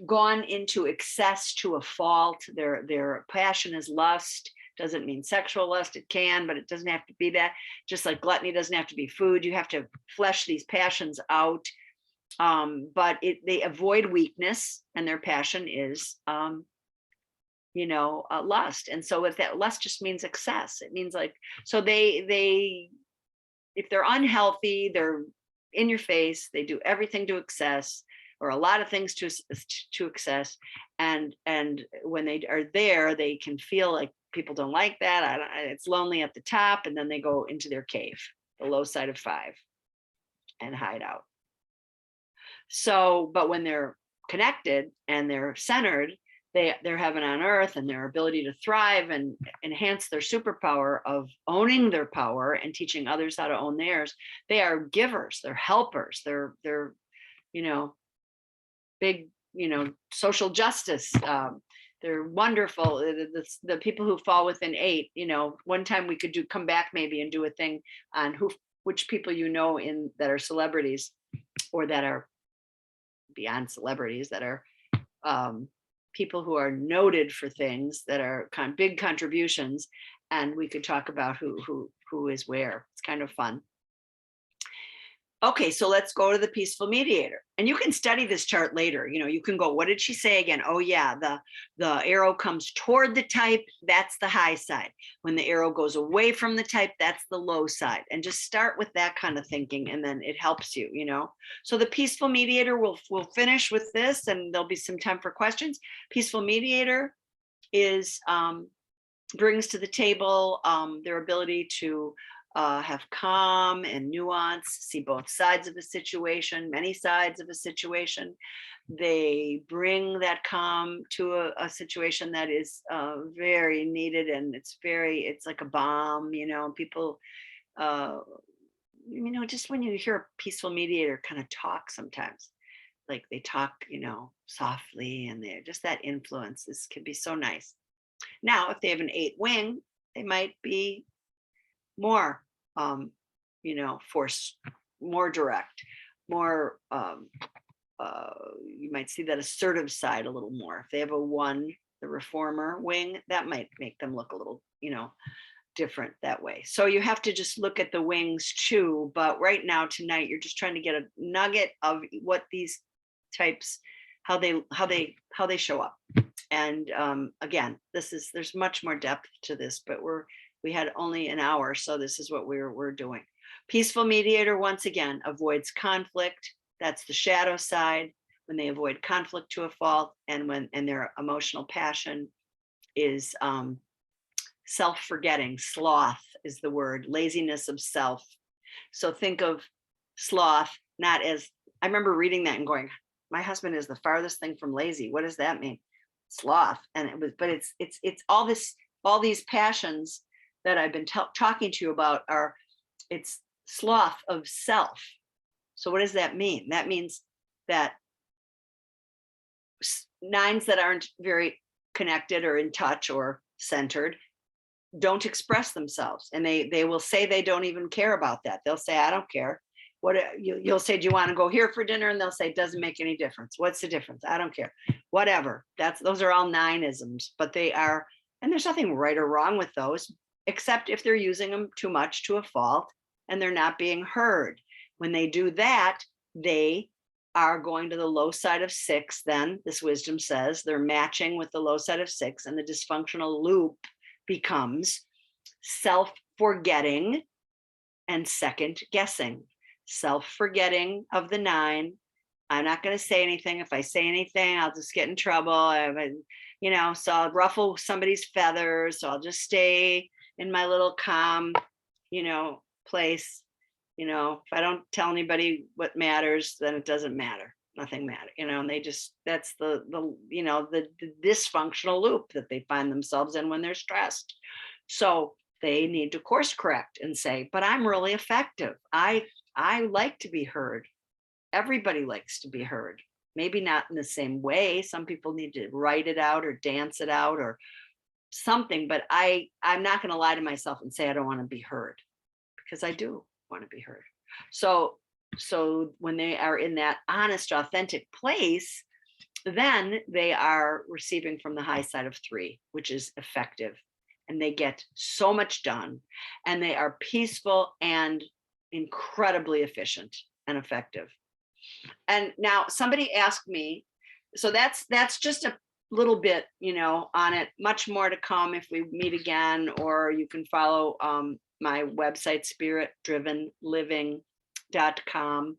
gone into excess to a fault. Their passion is lust. Doesn't mean sexual lust. It can, but it doesn't have to be that. Just like gluttony doesn't have to be food. You have to flesh these passions out. But they avoid weakness, and their passion is lust. And so with that, lust just means excess. It means like, so they if they're unhealthy, they're in your face, they do everything to excess, or a lot of things to excess. And when they are there, they can feel like people don't like that. It's lonely at the top, and then they go into their cave, the low side of 5, and hide out. So, but when they're connected and they're centered, they're heaven on earth, and their ability to thrive and enhance their superpower of owning their power and teaching others how to own theirs. They are givers, they're helpers, they're big, social justice. they're wonderful. The people who fall within 8, you know, one time we could come back maybe and do a thing on which people you know that are celebrities or that are beyond celebrities, that are people who are noted for things that are big contributions, and we could talk about who is where. It's kind of fun. Okay, so let's go to the peaceful mediator. And you can study this chart later. You know, you can go, what did she say again? Oh yeah, the arrow comes toward the type, that's the high side. When the arrow goes away from the type, that's the low side. And just start with that kind of thinking, and then it helps you, you know. So the peaceful mediator, we'll finish with this, and there'll be some time for questions. Peaceful mediator is brings to the table their ability to have calm and nuance, see both sides of a situation, many sides of a situation. They bring that calm to a situation that is very needed, and it's like a balm, you know. People, you know, just when you hear a peaceful mediator kind of talk sometimes, like they talk, you know, softly, and they're just that influence. This can be so nice. Now, if they have an 8 wing, they might be more, you know, more direct, more, you might see that assertive side a little more. If they have a 1, the reformer wing, that might make them look a little, you know, different that way. So you have to just look at the wings too. But right now, tonight, you're just trying to get a nugget of what these types, how they show up. And again, there's much more depth to this, but we had only an hour, so this is what we're doing. Peaceful mediator, once again, avoids conflict. That's the shadow side, when they avoid conflict to a fault, and their emotional passion is self-forgetting. Sloth is the word, laziness of self. So think of sloth not as, I remember reading that and going, my husband is the farthest thing from lazy. What does that mean? Sloth. And it's all these passions that I've been talking to you about it's sloth of self. So what does that mean? That means that 9s that aren't very connected or in touch or centered don't express themselves, and they will say they don't even care about that. They'll say, I don't care. What you'll say, do you want to go here for dinner? And they'll say, it doesn't make any difference. What's the difference? I don't care. Whatever. Those are all 9-isms, but they are, and there's nothing right or wrong with those, except if they're using them too much to a fault and they're not being heard. When they do that, they are going to the low side of 6. Then this wisdom says they're matching with the low side of 6, and the dysfunctional loop becomes self-forgetting and second guessing. Self-forgetting of the 9. I'm not going to say anything. If I say anything, I'll just get in trouble. You know, so I'll ruffle somebody's feathers. So I'll just stay in my little calm, you know, place. You know, if I don't tell anybody what matters, then it doesn't matter. Nothing matters, you know, and that's the you know, the dysfunctional loop that they find themselves in when they're stressed. So they need to course correct and say, but I'm really effective. I like to be heard. Everybody likes to be heard. Maybe not in the same way. Some people need to write it out or dance it out or something, but I'm not going to lie to myself and say I don't want to be heard, because I do want to be heard. So when they are in that honest, authentic place, then they are receiving from the high side of 3, which is effective. And they get so much done, and they are peaceful and incredibly efficient and effective. And now somebody asked me, so that's just a little bit, you know, on it. Much more to come if we meet again, or you can follow my website, spiritdrivenliving.com.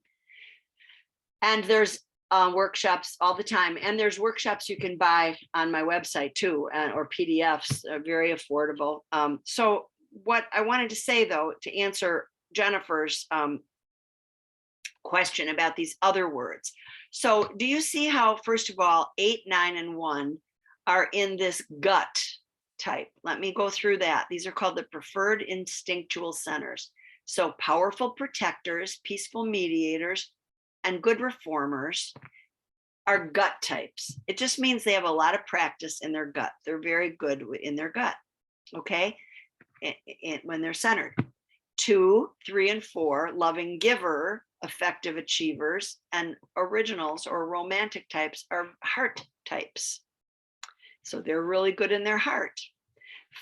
And there's workshops all the time. And there's workshops you can buy on my website too, or PDFs, very affordable. So what I wanted to say though, to answer Jennifer's question about these other words. So do you see how, first of all, 8, 9, and 1 are in this gut type? Let me go through that. These are called the preferred instinctual centers. So powerful protectors, peaceful mediators, and good reformers are gut types. It just means they have a lot of practice in their gut. They're very good in their gut. Okay. When they're centered. 2, 3, and 4, loving giver, effective achievers, and originals or romantic types are heart types. So they're really good in their heart.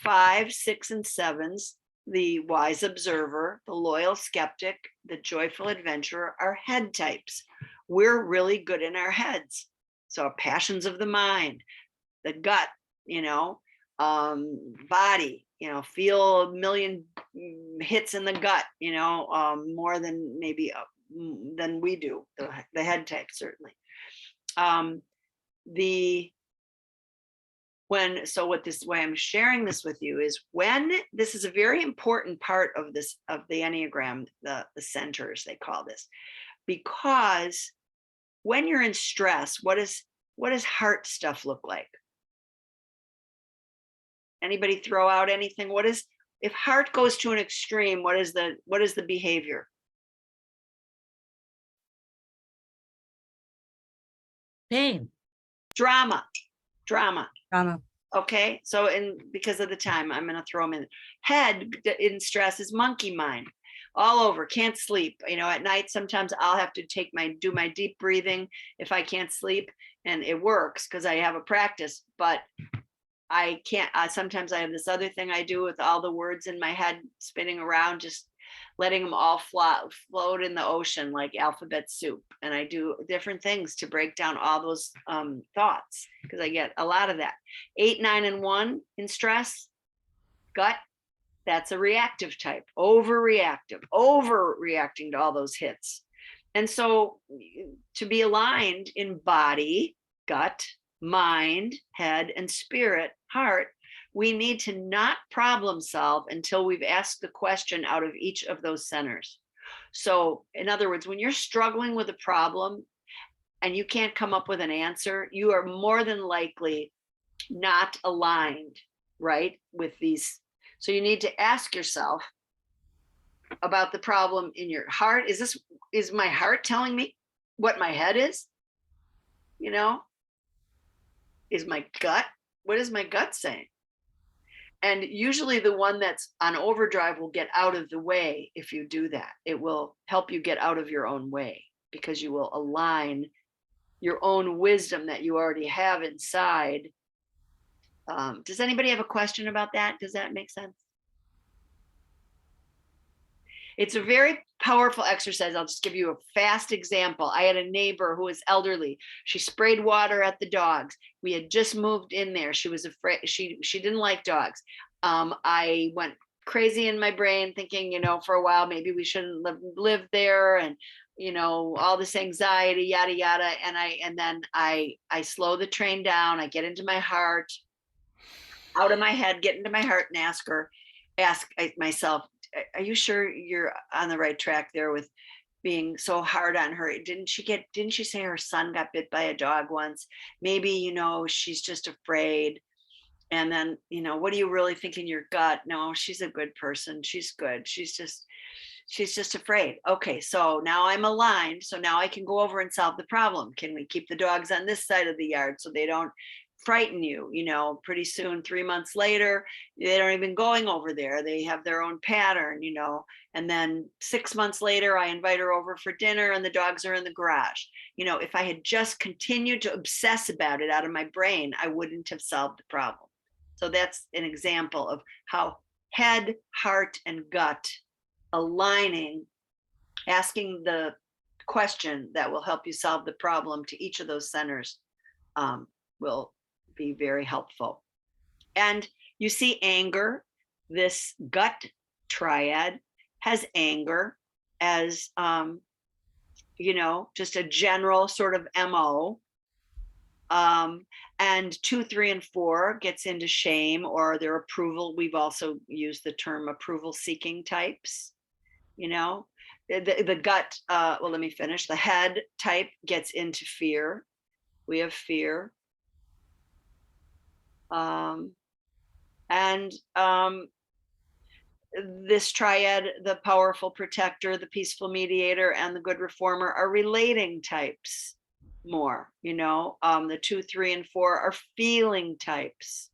5, 6, and 7s, the wise observer, the loyal skeptic, the joyful adventurer are head types. We're really good in our heads. So passions of the mind, the gut, body, feel a million hits in the gut, more than maybe than we do, the head type, certainly. What this way I'm sharing this with you is when this is a very important part of the Enneagram, the centers, they call this, because when you're in stress, what does heart stuff look like? Anybody throw out anything? If heart goes to an extreme, what is the behavior? Pain. Drama. Drama. Okay, so because of the time, I'm going to throw them in. Head in stress is monkey mind, all over. Can't sleep. At night sometimes I'll have to do my deep breathing if I can't sleep, and it works because I have a practice. But I can't. Sometimes I have this other thing I do with all the words in my head spinning around, just letting them all float in the ocean like alphabet soup. And I do different things to break down all those thoughts because I get a lot of that. 8, 9, and 1 in stress, gut, that's a reactive type, overreacting to all those hits. And so to be aligned in body, gut, mind, head, and spirit, heart, we need to not problem solve until we've asked the question out of each of those centers. So in other words, when you're struggling with a problem and you can't come up with an answer, you are more than likely not aligned, right, with these. So you need to ask yourself about the problem in your heart. Is my heart telling me what my head is? Is my gut, what is my gut saying? And usually the one that's on overdrive will get out of the way if you do that. It will help you get out of your own way because you will align your own wisdom that you already have inside. Does anybody have a question about that? Does that make sense? It's a very powerful exercise. I'll just give you a fast example. I had a neighbor who was elderly. She sprayed water at the dogs. We had just moved in there. She was afraid. She didn't like dogs. I went crazy in my brain thinking, for a while, maybe we shouldn't live there. And, all this anxiety, yada, yada. And then I slow the train down. I get into my heart, out of my head, get into my heart and ask myself, are you sure you're on the right track there with being so hard on her? Didn't she say her son got bit by a dog once? Maybe, she's just afraid. And then, what do you really think in your gut? No, she's a good person. She's good. She's just afraid. Okay, so now I'm aligned. So now I can go over and solve the problem. Can we keep the dogs on this side of the yard so they don't frighten you? Pretty soon, 3 months later, they don't even going over there. They have their own pattern, and then 6 months later, I invite her over for dinner and the dogs are in the garage. If I had just continued to obsess about it out of my brain, I wouldn't have solved the problem. So that's an example of how head, heart, and gut aligning, asking the question that will help you solve the problem to each of those centers will be very helpful. And you see anger, this gut triad has anger as, just a general sort of MO. And 2, 3, and 4 gets into shame or their approval. We've also used the term approval seeking types, the gut, well, let me finish. The head type gets into fear. We have fear. This triad, the powerful protector, the peaceful mediator, and the good reformer are relating types. more, the 2, 3, and 4 are feeling types.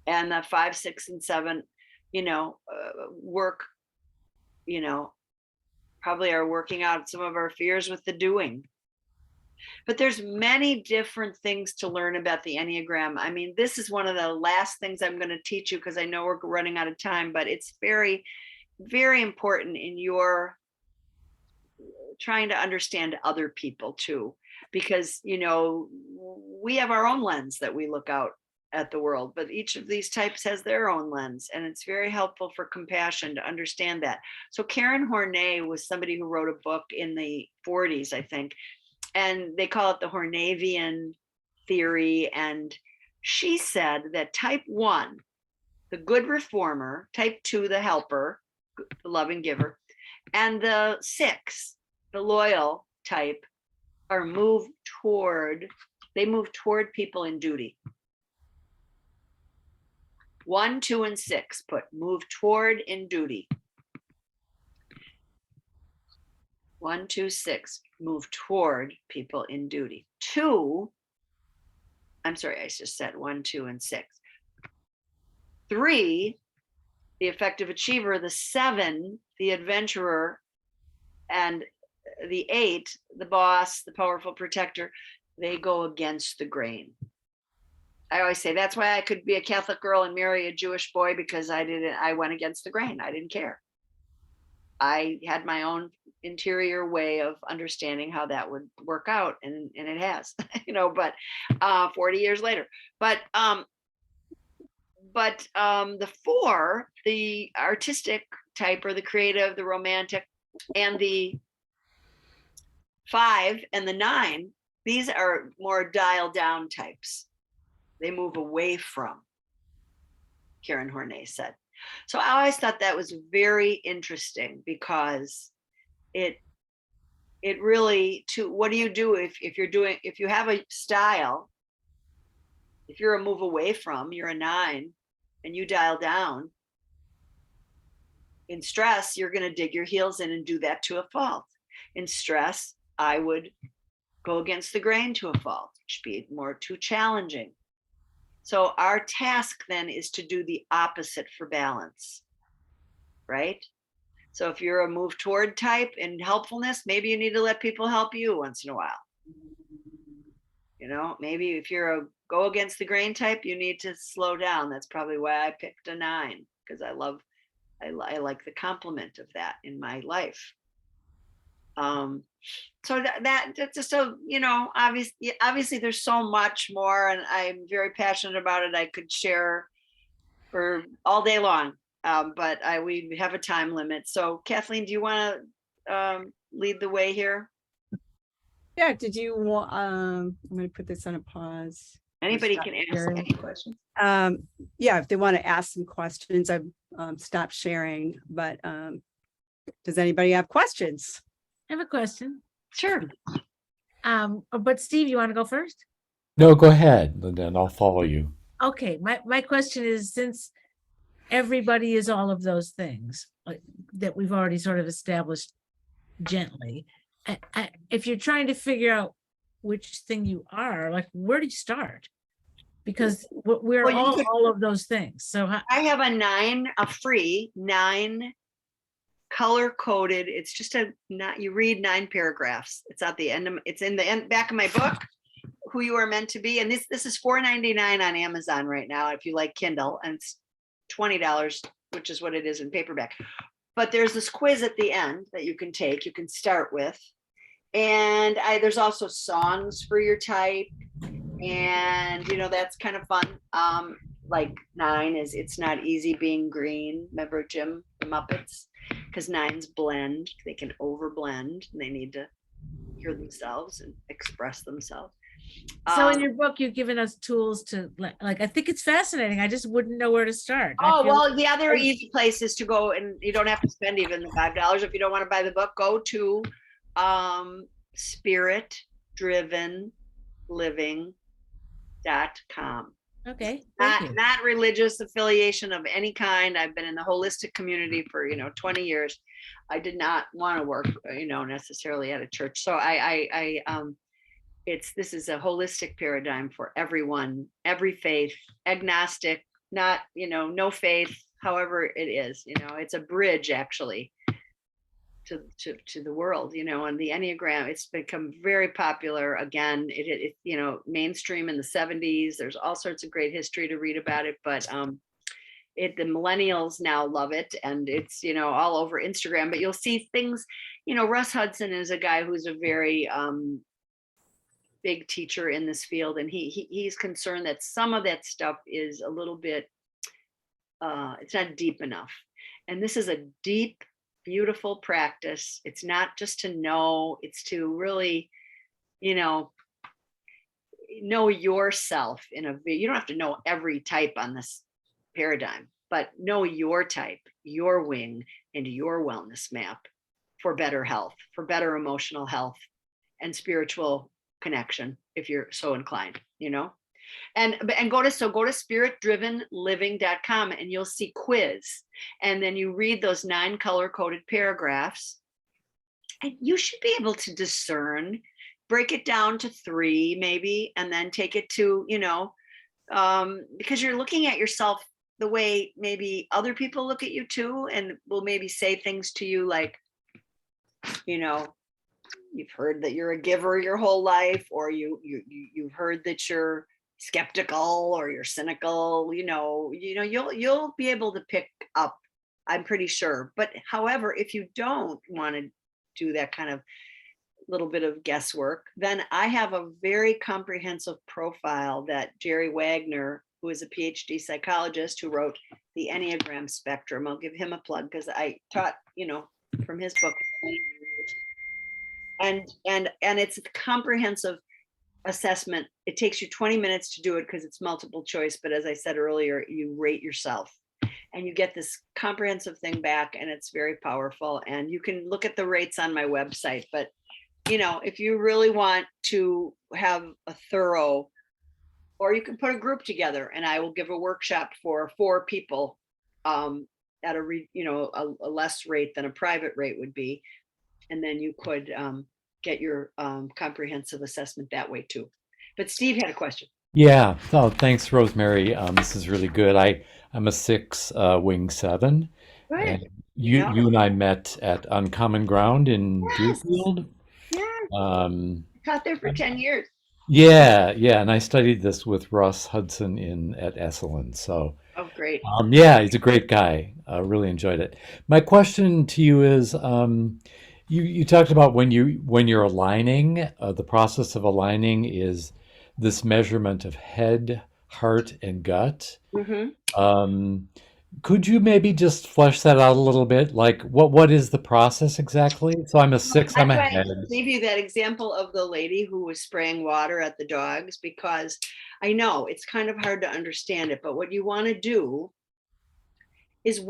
And the 5, 6, and 7, work, probably are working out some of our fears with the doing. But there's many different things to learn about the Enneagram. I mean, this is one of the last things I'm going to teach you because I know we're running out of time, but it's very, very important in your trying to understand other people too, because, we have our own lens that we look out at the world, but each of these types has their own lens, and it's very helpful for compassion to understand that. So Karen Horney was somebody who wrote a book in the 40s, I think, and they call it the Hornevian theory. And she said that type 1, the good reformer, type 2, the helper, the loving giver, and the 6, the loyal type, they move toward people in duty. 1, 2, and 6 move toward in duty. 1, 2, 6 move toward people in duty. 2, I'm sorry, I just said 1, 2, and 6. 3, the effective achiever, the 7, the adventurer, and the 8, the boss, the powerful protector, they go against the grain. I always say that's why I could be a Catholic girl and marry a Jewish boy, because I went against the grain. I didn't care. I had my own interior way of understanding how that would work out, and it has, but 40 years later. But the 4, the artistic type, or the creative, the romantic, and the 5 and the 9, these are more dialed down types. They move away from, Karen Horney said. So I always thought that was very interesting, because it really, what do you do if you have a style, if you're a move away from, you're a 9 and you dial down in stress, you're going to dig your heels in and do that to a fault. In stress, I would go against the grain to a fault, which would be more too challenging. So our task then is to do the opposite for balance, right? So if you're a move toward type in helpfulness, maybe you need to let people help you once in a while. Maybe if you're a go against the grain type, you need to slow down. That's probably why I picked a 9, because I like the complement of that in my life. So that's just so, obviously there's so much more, and I'm very passionate about it. I could share for all day long, but we have a time limit. So Kathleen, do you want to lead the way here? Yeah, did you want, I'm going to put this on a pause. Anybody can ask any questions. Yeah, if they want to ask some questions, I've stopped sharing, but does anybody have questions? I have a question. Sure. But Steve, you want to go first? No, go ahead, Linda, and I'll follow you. Okay, my question is, since everybody is all of those things that we've already sort of established gently, if you're trying to figure out which thing you are, like, where do you start? Because we're all of those things. So I have a free 9 color coded. It's just you read 9 paragraphs. It's at the end it's in the back of my book, Who You Are Meant to Be. And this is $4.99 on Amazon right now if you like Kindle, and it's $20, which is what it is in paperback. But there's this quiz at the end that you can take, you can start with. And there's also songs for your type. And that's kind of fun. Like 9 is It's Not Easy Being Green. Remember Jim, the Muppets? Because 9s blend, they can overblend, and they need to hear themselves and express themselves. So in your book, you've given us tools to I think it's fascinating. I just wouldn't know where to start. The other easy place is to go, and you don't have to spend even the $5 if you don't want to buy the book. Go to spiritdrivenliving.com. Okay. Not religious affiliation of any kind. I've been in the holistic community for 20 years. I did not want to work necessarily at a church. So I this is a holistic paradigm for everyone, every faith, agnostic, not, no faith, however it is, it's a bridge actually to the world, and the Enneagram, it's become very popular again. It mainstream in the 70s. There's all sorts of great history to read about it, but the millennials now love it, and it's all over Instagram. But you'll see things, Russ Hudson is a guy who's a very big teacher in this field, and he's concerned that some of that stuff is a little bit it's not deep enough. And this is a deep, beautiful practice. It's not just to know, it's to really, know yourself you don't have to know every type on this paradigm, but know your type, your wing, and your wellness map for better health, for better emotional health and spiritual connection, if you're so inclined, and go to spiritdrivenliving.com, and you'll see quiz, and then you read those 9 color-coded paragraphs, and you should be able to discern, break it down to 3 maybe, and then take it to, because you're looking at yourself the way maybe other people look at you too, and will maybe say things to you like, you've heard that you're a giver your whole life, or you've heard that you're skeptical or you're cynical, you'll be able to pick up, I'm pretty sure. But however, if you don't want to do that kind of little bit of guesswork, then I have a very comprehensive profile that Jerry Wagner, who is a PhD psychologist who wrote the Enneagram Spectrum, I'll give him a plug because I taught, from his book. And it's a comprehensive assessment. It takes you 20 minutes to do it because it's multiple choice. But as I said earlier, you rate yourself and you get this comprehensive thing back, and it's very powerful. And you can look at the rates on my website. But, if you really want to have a thorough, or you can put a group together, and I will give a workshop for 4 people at a less rate than a private rate would be. And then you could get your comprehensive assessment that way too. But Steve had a question. Yeah. Oh, thanks, Rosemary. This is really good. I'm a 6 wing 7. Good. And you and I met at Uncommon Ground in Deerfield. Yeah. Taught there for 10 years. Yeah, and I studied this with Russ Hudson at Esalen. So Oh, great. yeah, he's a great guy. Really enjoyed it. My question to you is, you talked about when you're aligning, the process of aligning is this measurement of head, heart, and gut. Mm-hmm. Could you maybe just flesh that out a little bit? Like, what is the process exactly? So I'm a 6, I'm a That's why head. I gave you that example of the lady who was spraying water at the dogs, because I know it's kind of hard to understand it, but what you want to do is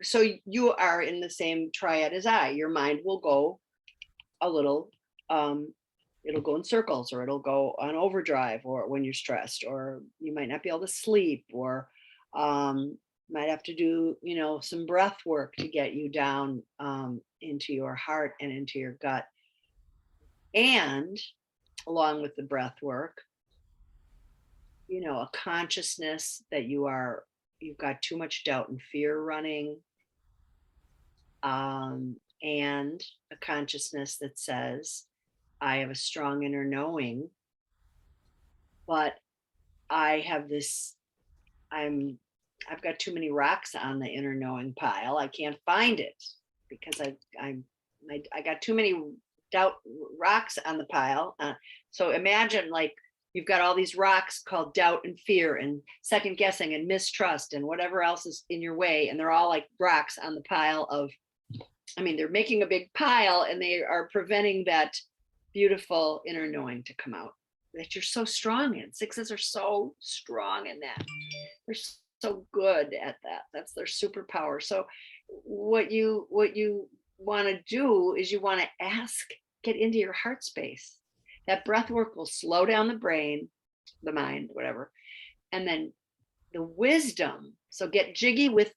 so you are in the same triad as I, your mind will go a little, it'll go in circles, or it'll go on overdrive, or when you're stressed, or you might not be able to sleep, or might have to do, some breath work to get you down into your heart and into your gut. And along with the breath work, a consciousness that you've got too much doubt and fear running, and a consciousness that says, I have a strong inner knowing, but I have I've got too many rocks on the inner knowing pile. I can't find it because I got too many doubt rocks on the pile. So imagine like you've got all these rocks called doubt and fear and second guessing and mistrust and whatever else is in your way. And they're all like rocks on the pile of, they're making a big pile, and they are preventing that beautiful inner knowing to come out that you're so strong in. 6s are so strong in that. They're so good at that. That's their superpower. So what you want to do is you want to get into your heart space. That breath work will slow down the brain, the mind, whatever. And then the wisdom. So get jiggy with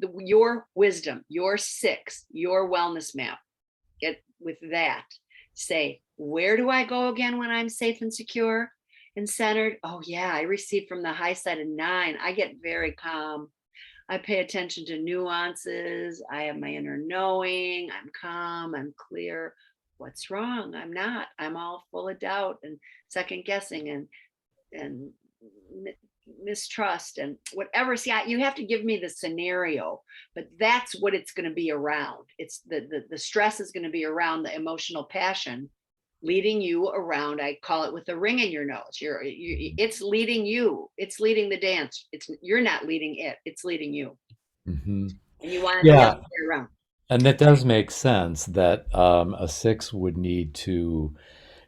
your wisdom, your 6, your wellness map. Get with that. say, where do I go again when I'm safe and secure and centered? Oh yeah, I receive from the high side of 9. I get very calm. I pay attention to nuances. I have my inner knowing. I'm calm. I'm clear. What's wrong? I'm not. I'm all full of doubt and second guessing and mistrust and whatever. See, you have to give me the scenario, but that's what it's going to be around. It's the stress is going to be around the emotional passion leading you around. I call it with a ring in your nose. It's leading you. It's leading the dance. You're not leading it. It's leading you. Mm-hmm. And you want it Yeah. the other way around. And that does make sense that a 6 would need to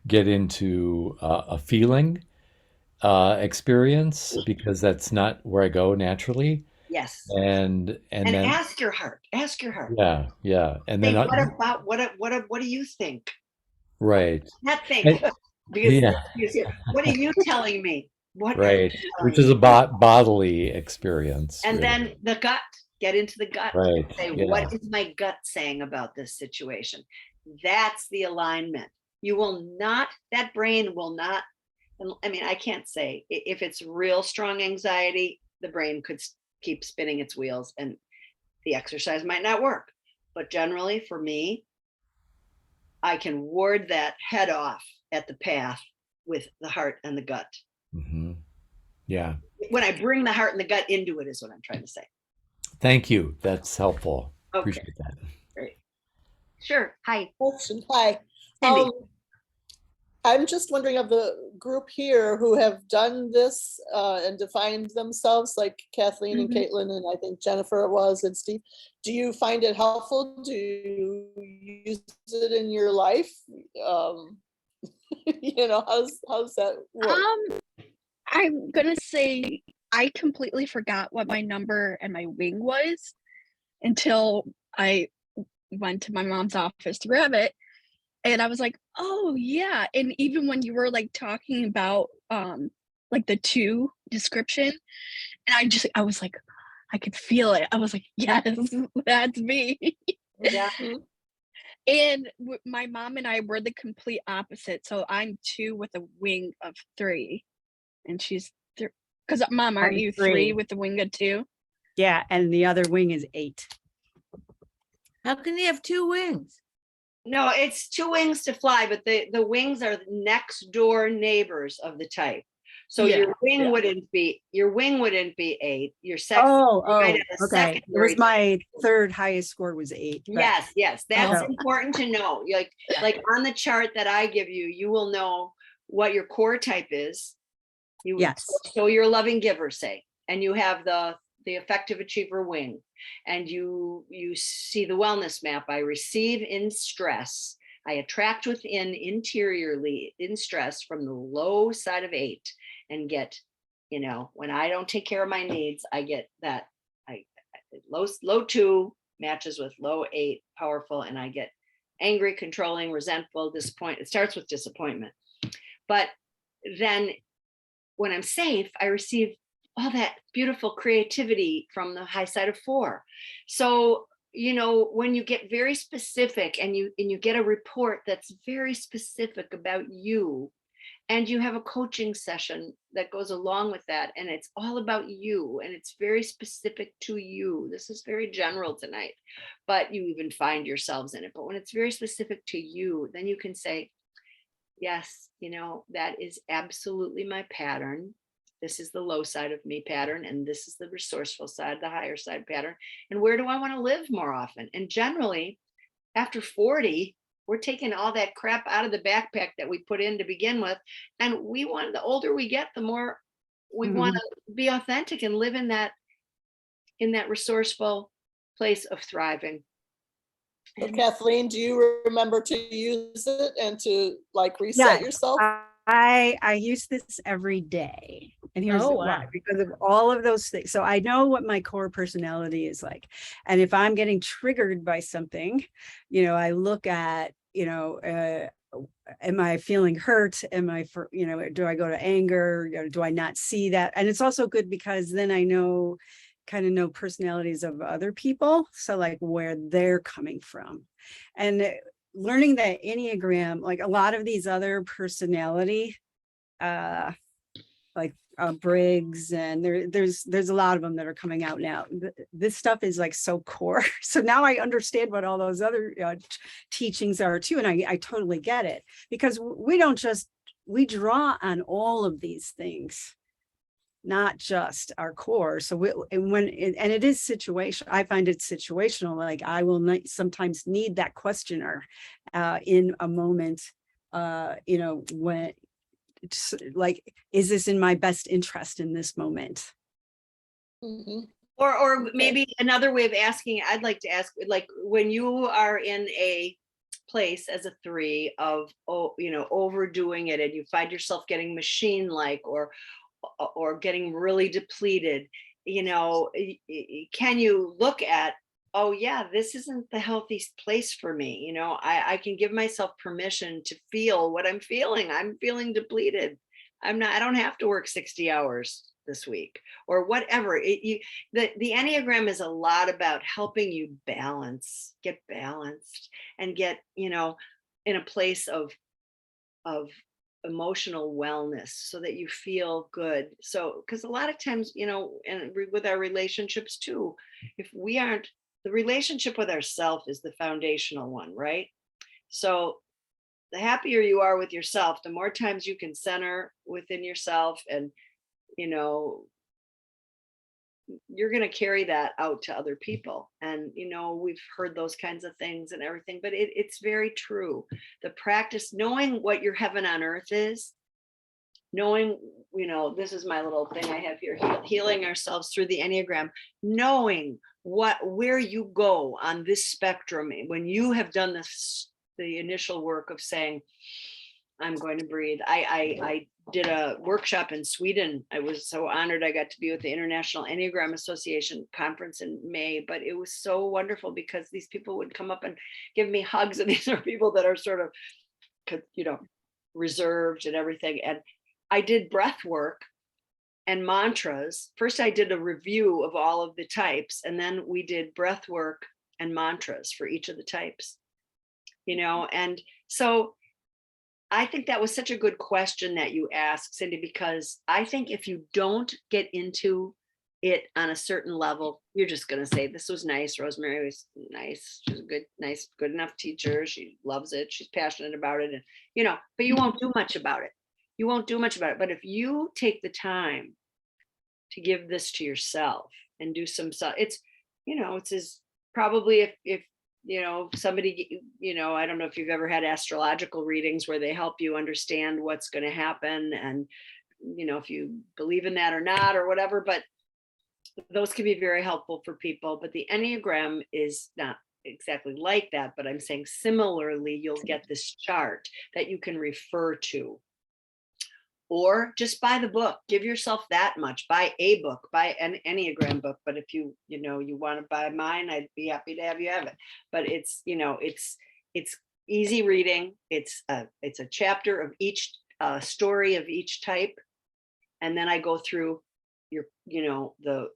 get into a feeling experience, because that's not where I go naturally. Yes. And And then ask your heart. Ask your heart. yeah, and Say, then what about what do you think? right, Not think. And- because yeah, what are you telling me? What are right, you which telling is a me? bodily experience, And really. then the gut. Get into the gut. Right, Say, yeah. what is my gut saying about this situation? That's the alignment. You will not, that brain will not, I mean, I can't say if it's real strong anxiety, the brain could keep spinning its wheels and the exercise might not work. But generally for me, I can ward that head off at the path with the heart and the gut. Mm-hmm. Yeah. When I bring the heart and the gut into it is what I'm trying to say. Thank you. That's helpful. Okay. Appreciate that. Great. Sure. Hi. Question. Hi. Cindy. I'm just wondering, of the group here who have done this and defined themselves, like Kathleen and Caitlin, and I think Jennifer was, and Steve, do you find it helpful? Do you use it in your life? You know, how's that work? I'm gonna say I completely forgot what my number and my wing was until I went to my mom's office to grab it. And I was like, oh yeah. And even when you were like talking about like the 2 description, and I was like, I could feel it. I was like, yes, that's me. Yeah. And my mom and I were the complete opposite. So I'm 2 with a wing of 3, and she's 3. Because Mom, aren't I'm you 3. 3 with the wing of 2? Yeah, and the other wing is 8. How can you have 2 wings? No, it's 2 wings to fly, but the wings are next door neighbors of the type. So Yeah, your wing wouldn't be 8. Your second, Okay. It was secondary. my 3rd highest score was 8. but- Yes, that's Oh. important to know. Like on the chart that I give you, you will know what your core type is. Yes. So you're a loving giver, say, and you have the effective achiever wing, and you see the wellness map. I receive in stress. I attract within interiorly in stress from the low side of 8 and get, when I don't take care of my needs, I get that low 2 matches with low 8, powerful, and I get angry, controlling, resentful, disappointed. It starts with disappointment. But then when I'm safe, I receive all that beautiful creativity from the high side of 4. So, when you get very specific and you get a report that's very specific about you, and you have a coaching session that goes along with that, and it's all about you, and it's very specific to you. This is very general tonight, but you even find yourselves in it. But when it's very specific to you, then you can say, yes, that is absolutely my pattern. This is the low side of me pattern, and this is the resourceful side, the higher side pattern. And where do I want to live more often? And generally, after 40, we're taking all that crap out of the backpack that we put in to begin with. And the older we get, the more we want to be authentic and live in that resourceful place of thriving. So Kathleen, do you remember to use it and to like reset yourself? I use this every day. And here's why, because of all of those things. So I know what my core personality is like. And if I'm getting triggered by something, I look at, am I feeling hurt? Am I, do I go to anger? Do I not see that? And it's also good because then I kind of know personalities of other people. So like where they're coming from. And learning the Enneagram, like a lot of these other personality, like Briggs, and there's a lot of them that are coming out now. This stuff is like so core. So now I understand what all those other teachings are too, and I totally get it, because we draw on all of these things, not just our core. So it is situation. I find it situational. Like I will sometimes need that questioner in a moment, when it's like, is this in my best interest in this moment? Mhm. Or maybe another way of asking, I'd like to ask, like, when you are in a place as a 3 of, overdoing it, and you find yourself getting machine-like or getting really depleted, can you look at, oh yeah, this isn't the healthiest place for me. I can give myself permission to feel what I'm feeling. I'm feeling depleted. I don't have to work 60 hours this week or whatever. The Enneagram is a lot about helping you get balanced and get, in a place of emotional wellness so that you feel good. So, because a lot of times, and with our relationships too, if we aren't, the relationship with ourself is the foundational one, right? So the happier you are with yourself, the more times you can center within yourself, and you know you're going to carry that out to other people. And we've heard those kinds of things and everything, but it's very true. The practice, knowing what your heaven on earth is, knowing, this is my little thing I have here, healing ourselves through the Enneagram, knowing where you go on this spectrum when you have done the initial work of saying, I'm going to breathe. I did a workshop in Sweden. I was so honored. I got to be with the International Enneagram Association conference in May, but it was so wonderful because these people would come up and give me hugs. And these are people that are sort of, reserved and everything. And I did breath work and mantras. First, I did a review of all of the types, and then we did breath work and mantras for each of the types, and so I think that was such a good question that you asked, Cindy, because I think if you don't get into it on a certain level, you're just going to say, this was nice. Rosemary was nice. She's a good enough teacher. She loves it. She's passionate about it. And, but you won't do much about it. You won't do much about it. But if you take the time to give this to yourself and do it's as probably if somebody, I don't know if you've ever had astrological readings where they help you understand what's going to happen, and if you believe in that or not or whatever, but those can be very helpful for people. But the Enneagram is not exactly like that, but I'm saying similarly, you'll get this chart that you can refer to, or just buy the book. Give yourself that much. Buy a book, buy an Enneagram book. But if you want to buy mine, I'd be happy to have you have it. But it's easy reading. It's a chapter of each story of each type, and then I go through the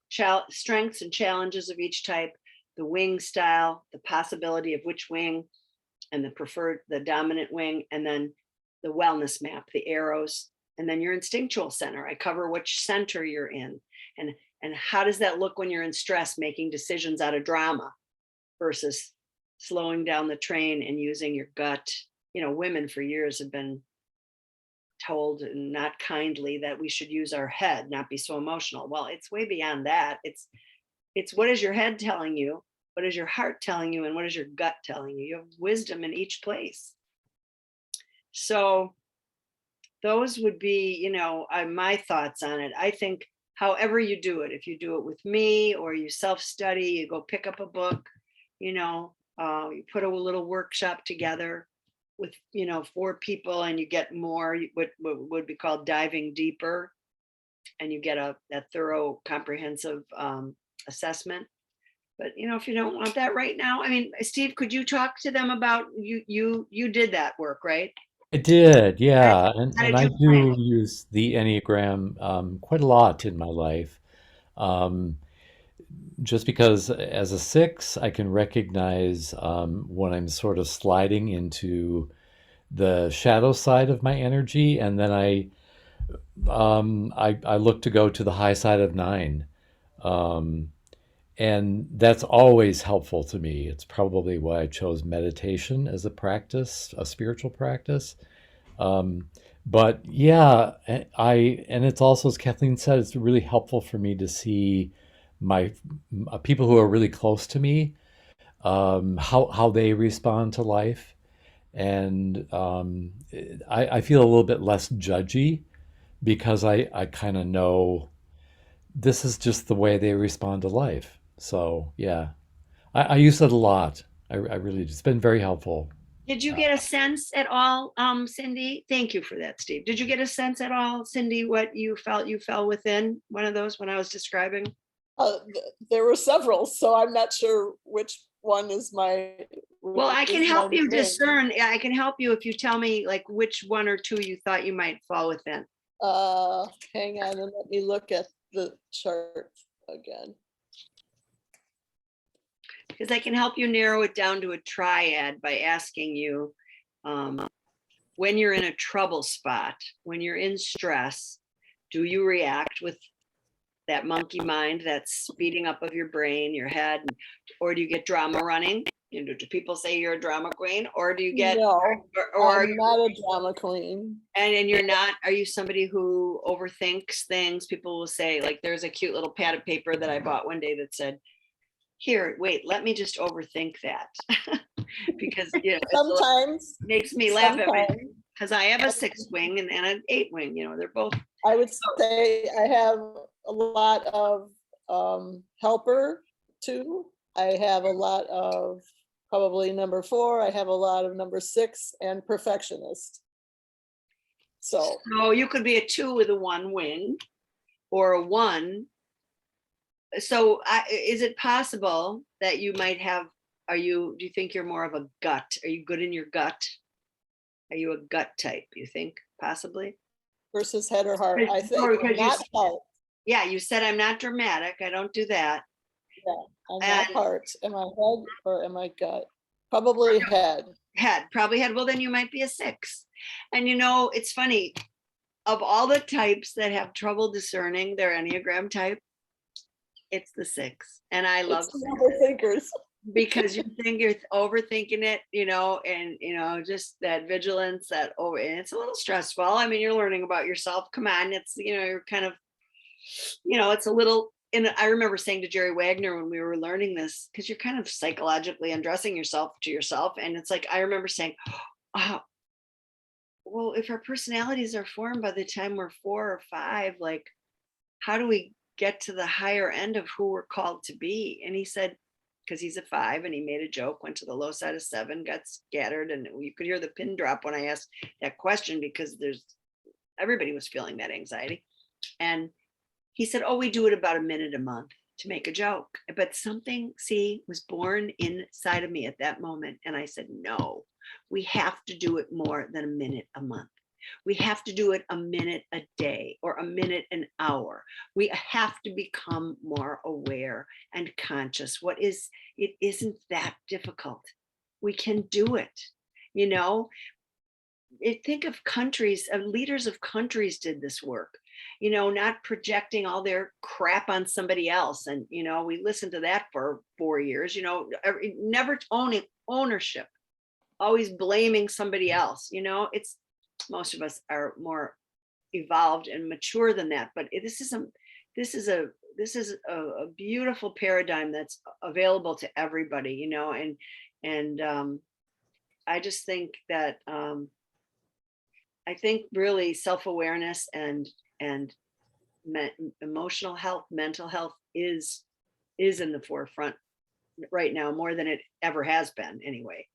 strengths and challenges of each type, the wing style, the possibility of which wing, and the dominant wing, and then the wellness map, the arrows. And then your instinctual center. I cover which center you're in, and how does that look when you're in stress, making decisions out of drama versus slowing down the train and using your gut. Women for years have been told, not kindly, that we should use our head, not be so emotional. Well, it's way beyond that. It's what is your head telling you? What is your heart telling you? And what is your gut telling you? You have wisdom in each place. So those would be, my thoughts on it. I think however you do it, if you do it with me or you self-study, you go pick up a book, you put a little workshop together with, 4 people, and you get more, what would be called diving deeper, and you get a thorough, comprehensive assessment. But, if you don't want that right now, I mean, Steve, could you talk to them about, you did that work, right? I did, yeah, How and did I you find do it? use the Enneagram quite a lot in my life. Um, just because as a 6, I can recognize when I'm sort of sliding into the shadow side of my energy, and then I look to go to the high side of 9. Um, and that's always helpful to me. It's probably why I chose meditation as a practice, a spiritual practice. Um, but yeah, and it's also, as Kathleen said, it's really helpful for me to see my people who are really close to me, how they respond to life, and I feel a little bit less judgy because I kind of know this is just the way they respond to life. So yeah, I use it a lot. I really, it's been very helpful. Did you get a sense at all, Cindy? Thank you for that, Steve. Did you get a sense at all, Cindy, what you fell within one of those when I was describing? There were several, so I'm not sure which one is my. Well, I can is help my you main. discern. I can help you if you tell me like which 1 or 2 you thought you might fall within. Hang on and let me look at the chart again. Because I can help you narrow it down to a triad by asking you, when you're in a trouble spot, when you're in stress, do you react with that monkey mind, that speeding up of your brain, your head, or do you get drama running? You know, do people say you're a drama queen, or do you get, No, or are I'm you, not a drama queen. and you're not, are you somebody who overthinks things? People will say, like, there's a cute little pad of paper that I bought one day that said, here, wait, let me just overthink that. Because, you know, Sometimes, makes me laugh at me sometimes because I have a 6 wing and an 8 wing, you know, they're both. I would say I have a lot of helper too. I have a lot of probably number 4. I have a lot of number 6 and perfectionist. So You could be a 2 with a 1 wing or a 1. So is it possible that you might have, do you think you're more of a gut? Are you good in your gut? Are you a gut type, you think, possibly? versus head or heart. I think Because not heart. Yeah, you said I'm not dramatic. I don't do that. Yeah, I'm not And heart. Am I head or am I gut? Probably head. probably head. Well, then you might be a 6. And you know, it's funny, of all the types that have trouble discerning their Enneagram type, it's the 6. And I love It's the overthinkers. because you think you're overthinking it, you know, and you know, just that vigilance, and it's a little stressful. I mean, you're learning about yourself. Come on, it's, you know, you're kind of, you know, it's a little. And I remember saying to Jerry Wagner when we were learning this, because you're kind of psychologically undressing yourself to yourself, and it's like I remember saying, oh, well, if our personalities are formed by the time we're 4 or 5, like, how do we get to the higher end of who we're called to be? And he said, because he's a 5 and he made a joke, went to the low side of 7, got scattered. And you could hear the pin drop when I asked that question, because everybody was feeling that anxiety. And he said, oh, we do it about a minute a month to make a joke. But something, was born inside of me at that moment. And I said, no, we have to do it more than a minute a month. We have to do it a minute a day or a minute an hour. We have to become more aware and conscious. It isn't that difficult. We can do it. You know, think of countries, leaders of countries did this work, you know, not projecting all their crap on somebody else. And, you know, we listened to that for 4 years, you know, never owning ownership, always blaming somebody else. You know, most of us are more evolved and mature than that, but this is a beautiful paradigm that's available to everybody, you know. And I just think that I think really self-awareness and emotional health, mental health is in the forefront right now, more than it ever has been anyway.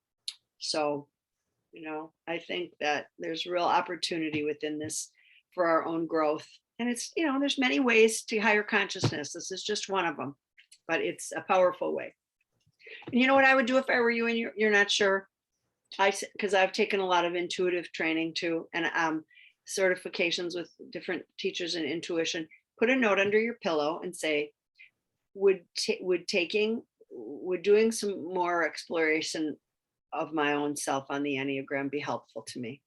So, you know, I think that there's real opportunity within this for our own growth. And it's, you know, there's many ways to higher consciousness. This is just one of them, but it's a powerful way. And you know what I would do if I were you and you're not sure? Because I've taken a lot of intuitive training too, and certifications with different teachers in intuition. Put a note under your pillow and say, would doing some more exploration of my own self on the Enneagram be helpful to me.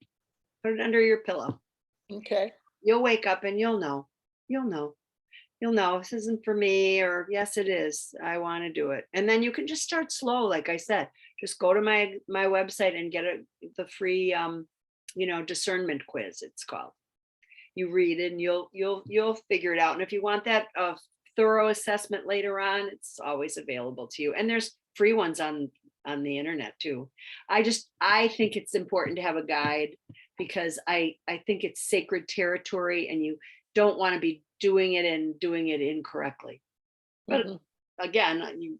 Put it under your pillow. Okay. You'll wake up and you'll know. This isn't for me, or yes, it is. I want to do it. And then you can just start slow. Like I said, just go to my website and get the free, discernment quiz. It's called. You read it and you'll figure it out. And if you want that thorough assessment later on, it's always available to you. And there's free ones on the internet too. I think it's important to have a guide, because I think it's sacred territory and you don't want to be doing it incorrectly. But again, you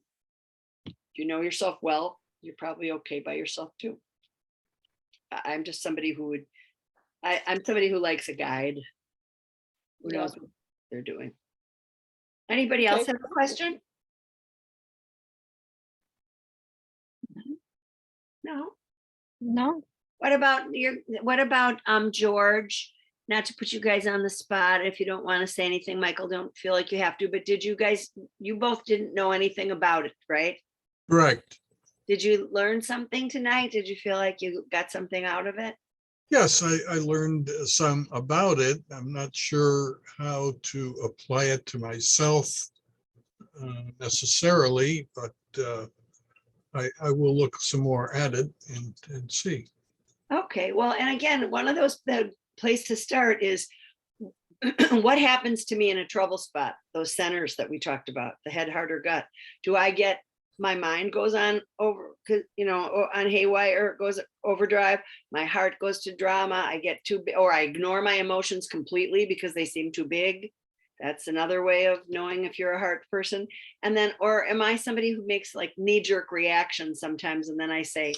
know yourself well, you're probably okay by yourself too. I'm just somebody who I'm somebody who likes a guide, who knows what they're doing. Anybody else have a question? No. What about George? Not to put you guys on the spot, if you don't want to say anything, Michael, don't feel like you have to, but you both didn't know anything about it, right? Correct. Did you learn something tonight? Did you feel like you got something out of it? Yes, I learned some about it. I'm not sure how to apply it to myself necessarily, but I will look some more at it and see. Okay, well, and again, one of the place to start is what happens to me in a trouble spot, those centers that we talked about, the head, heart, or gut. Do I get, my mind goes on on haywire, it goes overdrive, my heart goes to drama, I get too big, or I ignore my emotions completely because they seem too big. That's another way of knowing if you're a heart person. And then, or am I somebody who makes like knee-jerk reactions sometimes, and then I say,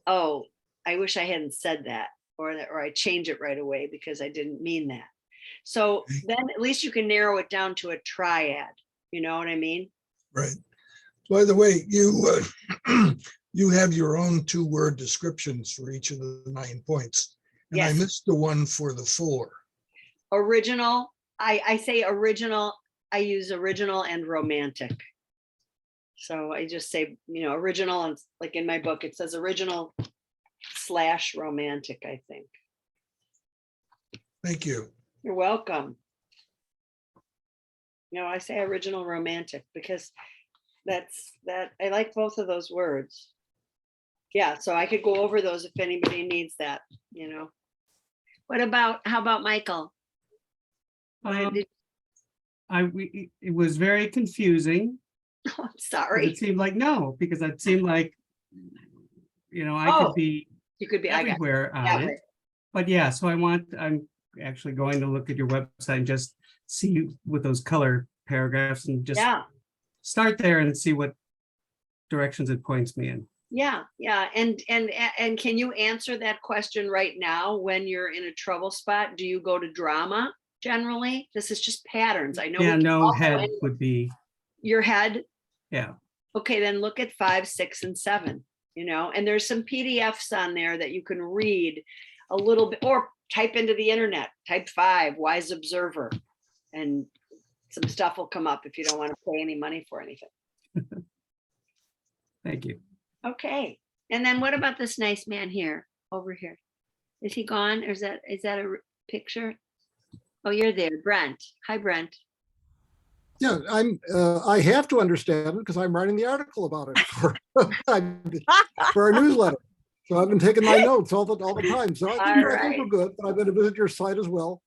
oh, I wish I hadn't said that, or I change it right away because I didn't mean that. So then at least you can narrow it down to a triad. You know what I mean? Right. By the way, you you have your own 2-word descriptions for each of the 9 points. And Yes. I missed the one for the 4. Original. I say original. I use original and romantic. So I just say, original, and like in my book, it says original / romantic, I think. Thank you. You're welcome. I say original romantic because I like both of those words. Yeah, so I could go over those if anybody needs that, How about Michael? It was very confusing. Oh, I'm sorry. It seemed like because it seemed like, I could be You could be everywhere on it. But yeah, so I'm actually going to look at your website and just see with those color paragraphs and just start there and see what directions it points me in. Yeah. And can you answer that question right now? When you're in a trouble spot, do you go to drama generally? This is just patterns. I know. Yeah, no, head would be. Your head? Yeah. Okay, then look at 5, 6, and 7, and there's some PDFs on there that you can read a little bit, or type into the internet, type 5, Wise Observer, and some stuff will come up if you don't want to pay any money for anything. Thank you. Okay. And then what about this nice man here, over here? Is he gone, or is that a picture? Oh, you're there, Brent. Hi, Brent. Yeah, I have to understand it because I'm writing the article about it for our newsletter. So I've been taking my notes all the time. So I think we're good, but I'm going to visit your site as well.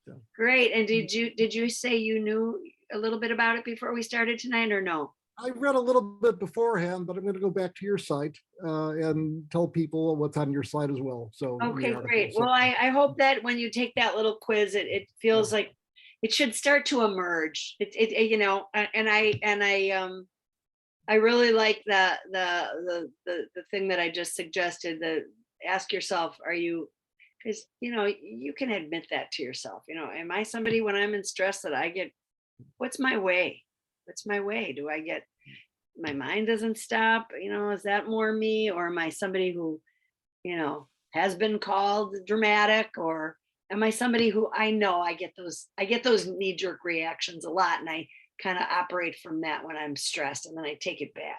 So. Great. And did you say you knew a little bit about it before we started tonight, or no? I read a little bit beforehand, but I'm going to go back to your site and tell people what's on your site as well. So okay, great. Well, I hope that when you take that little quiz, it feels like it should start to emerge. I really like the thing that I just suggested. Ask yourself, are you? Because you can admit that to yourself. Am I somebody when I'm in stress that I get? What's my way? What's my way? Do I get? My mind doesn't stop. Is that more me, or am I somebody who, has been called dramatic, or am I somebody who I know I get those knee-jerk reactions a lot, and I kind of operate from that when I'm stressed, and then I take it back.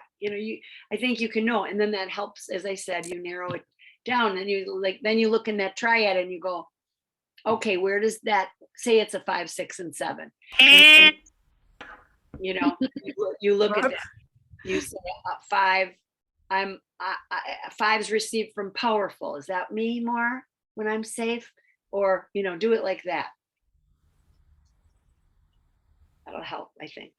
I think you can know, and then that helps. As I said, you narrow it down, and then you look in that triad and you go, okay, where does that say? It's a 5, 6, and 7. And, you look at that. You say 5. Five's received from powerful. Is that me more when I'm safe? Or, do it like that. That'll help, I think.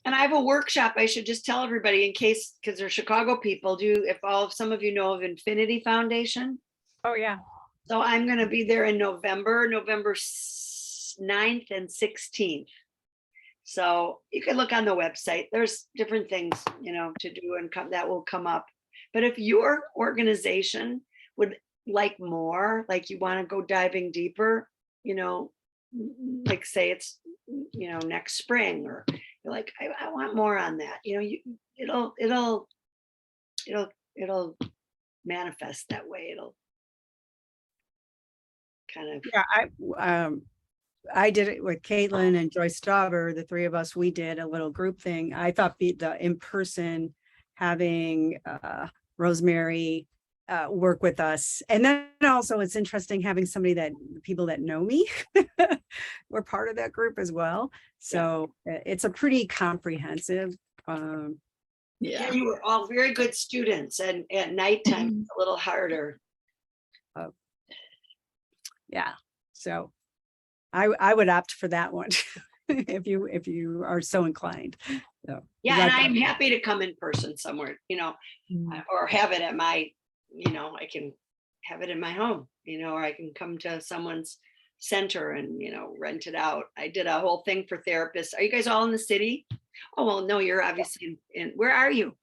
And I have a workshop. I should just tell everybody in case, because they're Chicago people, if some of you know of Infinity Foundation. Oh, yeah. So I'm going to be there in November 9th and 16th. So you can look on the website. There's different things, to do and that will come up. But if your organization would like more, like you want to go diving deeper, like say it's, next spring, or you're like, I want more on that. It'll manifest that way. It'll kind of. Yeah, I did it with Caitlin and Joyce Stauber. The three of us, we did a little group thing. I thought the in-person having Rosemary work with us. And then also it's interesting having somebody that people that know me were part of that group as well. So it's a pretty comprehensive. Yeah, you were all very good students, and at nighttime it's a little harder. Yeah, so I would opt for that one if you are so inclined. So, yeah, and I'm happy to come in person somewhere, or have it at my, I can have it in my home, or I can come to someone's center and, rent it out. I did a whole thing for therapists. Are you guys all in the city? Oh, well, no, you're obviously in where are you?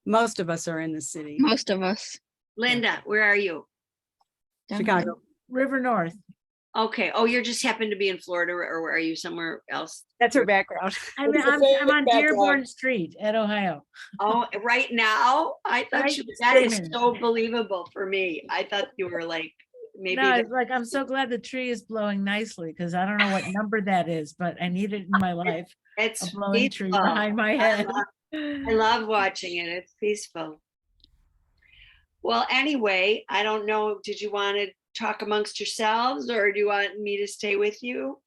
Most of us are in the city. Most of us. Linda, where are you? Chicago. River North. Okay. Oh, you're just happen to be in Florida, or are you somewhere else? That's her background. I'm on Dearborn Street at Ohio. Oh, right now? I thought Right that is minute. so believable for me. I thought you were like, maybe. No, it's like, I'm so glad the tree is blowing nicely, because I don't know what number that is, but I need it in my life. It's A blowing tree peaceful. behind my head. I love watching it. It's peaceful. Well, anyway, I don't know. Did you want to talk amongst yourselves, or do you want me to stay with you?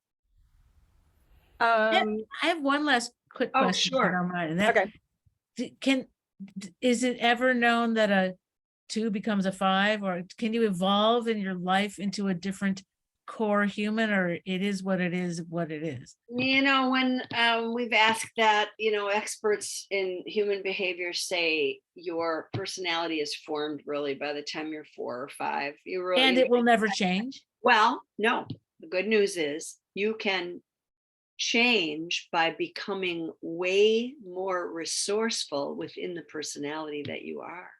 I have one last quick Oh, question. sure. If you don't mind. And that, Okay. is it ever known that a 2 becomes a 5, or can you evolve in your life into a different core human, or it is what it is, what it is? When we've asked that, experts in human behavior say your personality is formed really by the time you're 4 or 5. And it will never change? Well, no. The good news is you can change by becoming way more resourceful within the personality that you are.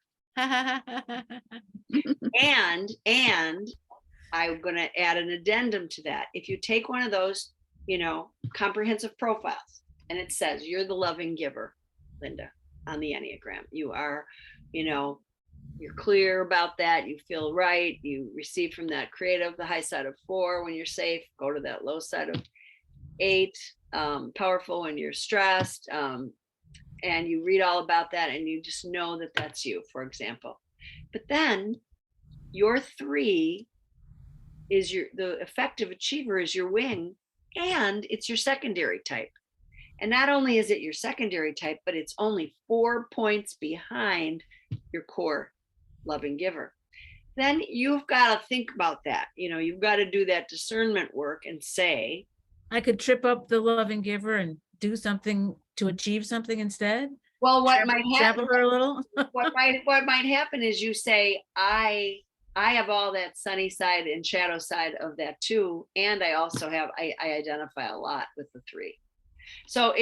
And I'm going to add an addendum to that. If you take one of those, comprehensive profiles, and it says you're the loving giver, Linda, on the Enneagram, you are, you're clear about that. You feel right. You receive from that creative, the high side of 4 when you're safe, go to that low side of 8, powerful when you're stressed. And you read all about that, and you just know that that's you, for example. But then your 3 is the effective achiever is your wing, and it's your secondary type. And not only is it your secondary type, but it's only 4 points behind your core loving giver. Then you've got to think about that. You've got to do that discernment work and say, I could trip up the loving giver and do something to achieve something instead. Well, what might happen her a little? what might happen is you say, I have all that sunny side and shadow side of that too, and I also have I identify a lot with the 3. So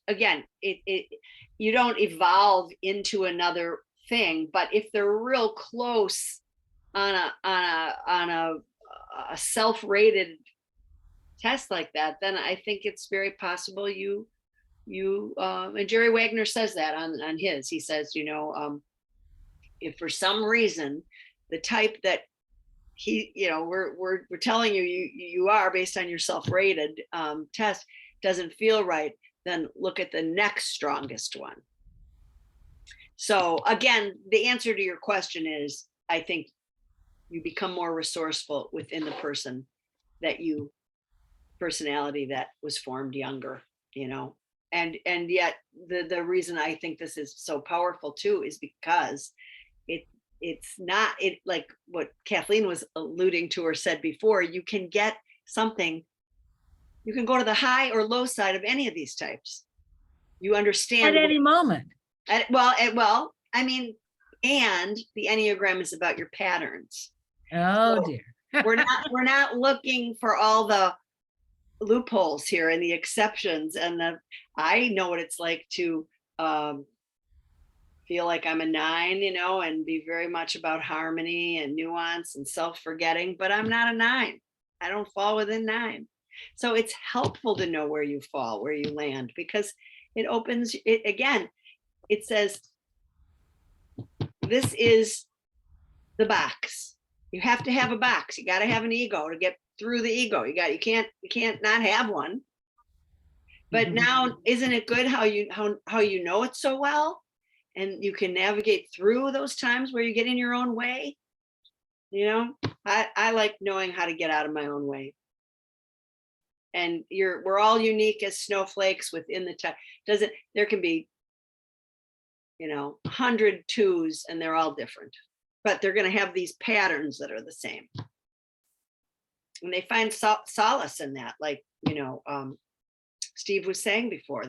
again, you don't evolve into another thing, but if they're real close on a self-rated test like that, then I think it's very possible you and Jerry Wagner says that on his. He says, if for some reason the type that we're telling you are based on your self-rated test doesn't feel right, then look at the next strongest one. So again, the answer to your question is, I think you become more resourceful within the personality that was formed younger, and yet the reason I think this is so powerful too is because it's not like what Kathleen was alluding to or said before. You can get something, you can go to the high or low side of any of these types. You understand At any moment. well, I mean, and the Enneagram is about your patterns. Oh So dear. we're not looking for all the loopholes here and the exceptions, and I know what it's like to feel like I'm a 9, and be very much about harmony and nuance and self-forgetting, but I'm not a 9. I don't fall within 9. So it's helpful to know where you fall, where you land, because it opens it again. It says, this is the box. You have to have a box. You got to have an ego to get through the ego. You can't not have one. But now, isn't it good how you know it so well, and you can navigate through those times where you get in your own way? I like knowing how to get out of my own way. And we're all unique as snowflakes within the time. There can be 100 twos and they're all different, but they're going to have these patterns that are the same. And they find solace in that, like, Steve was saying before,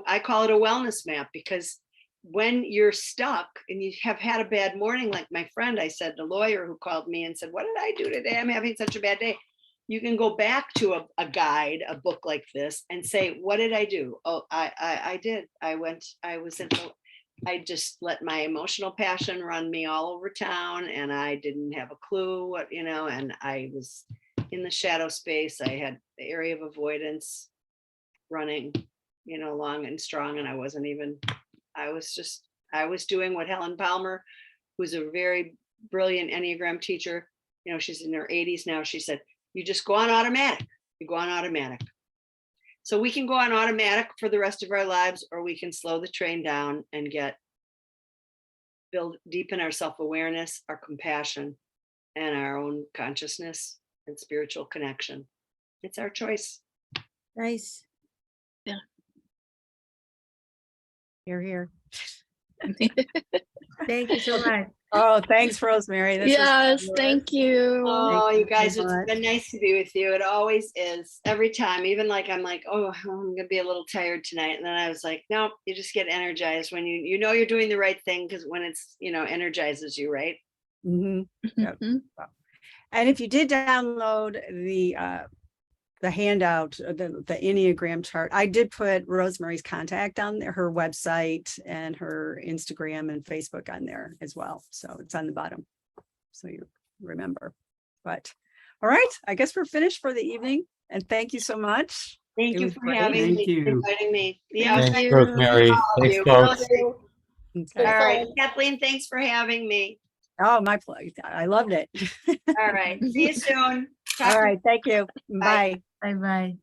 I call it a wellness map, because when you're stuck and you have had a bad morning, like my friend, I said, the lawyer who called me and said, what did I do today? I'm having such a bad day. You can go back to a guide, a book like this, and say, what did I do? Oh, I did. I just let my emotional passion run me all over town, and I didn't have a clue what, and I was in the shadow space. I had the area of avoidance running, long and strong. And I was doing what Helen Palmer, who's a very brilliant Enneagram teacher, she's in her 80s now. She said, you just go on automatic. You go on automatic. So we can go on automatic for the rest of our lives, or we can slow the train down and deepen our self-awareness, our compassion, and our own consciousness and spiritual connection. It's our choice. Nice. Yeah. You're here. Thank you so much. Oh, thanks, Rosemary. This was Yes, fabulous. thank you. Oh, Thank you guys, so it's much. been nice to be with you. It always is. Every time, even like I'm like, oh, I'm gonna be a little tired tonight. And then I was like, no, you just get energized when you're doing the right thing, because when it's, energizes you, right? Mhm. Yep. Mhm. And if you did download the handout, the Enneagram chart, I did put Rosemary's contact on there, her website and her Instagram and Facebook on there as well. So it's on the bottom, so you remember. But all right, I guess we're finished for the evening. And thank you so much. Thank It you was for great. having Thank me, you. inviting me. Yeah. Thank Thanks, you. Rosemary. Thanks, you. folks. Okay. All right, Kathleen, thanks for having me. Oh, my pleasure. I loved it. All right, see you soon. All right, thank you. Bye. Bye. Bye-bye.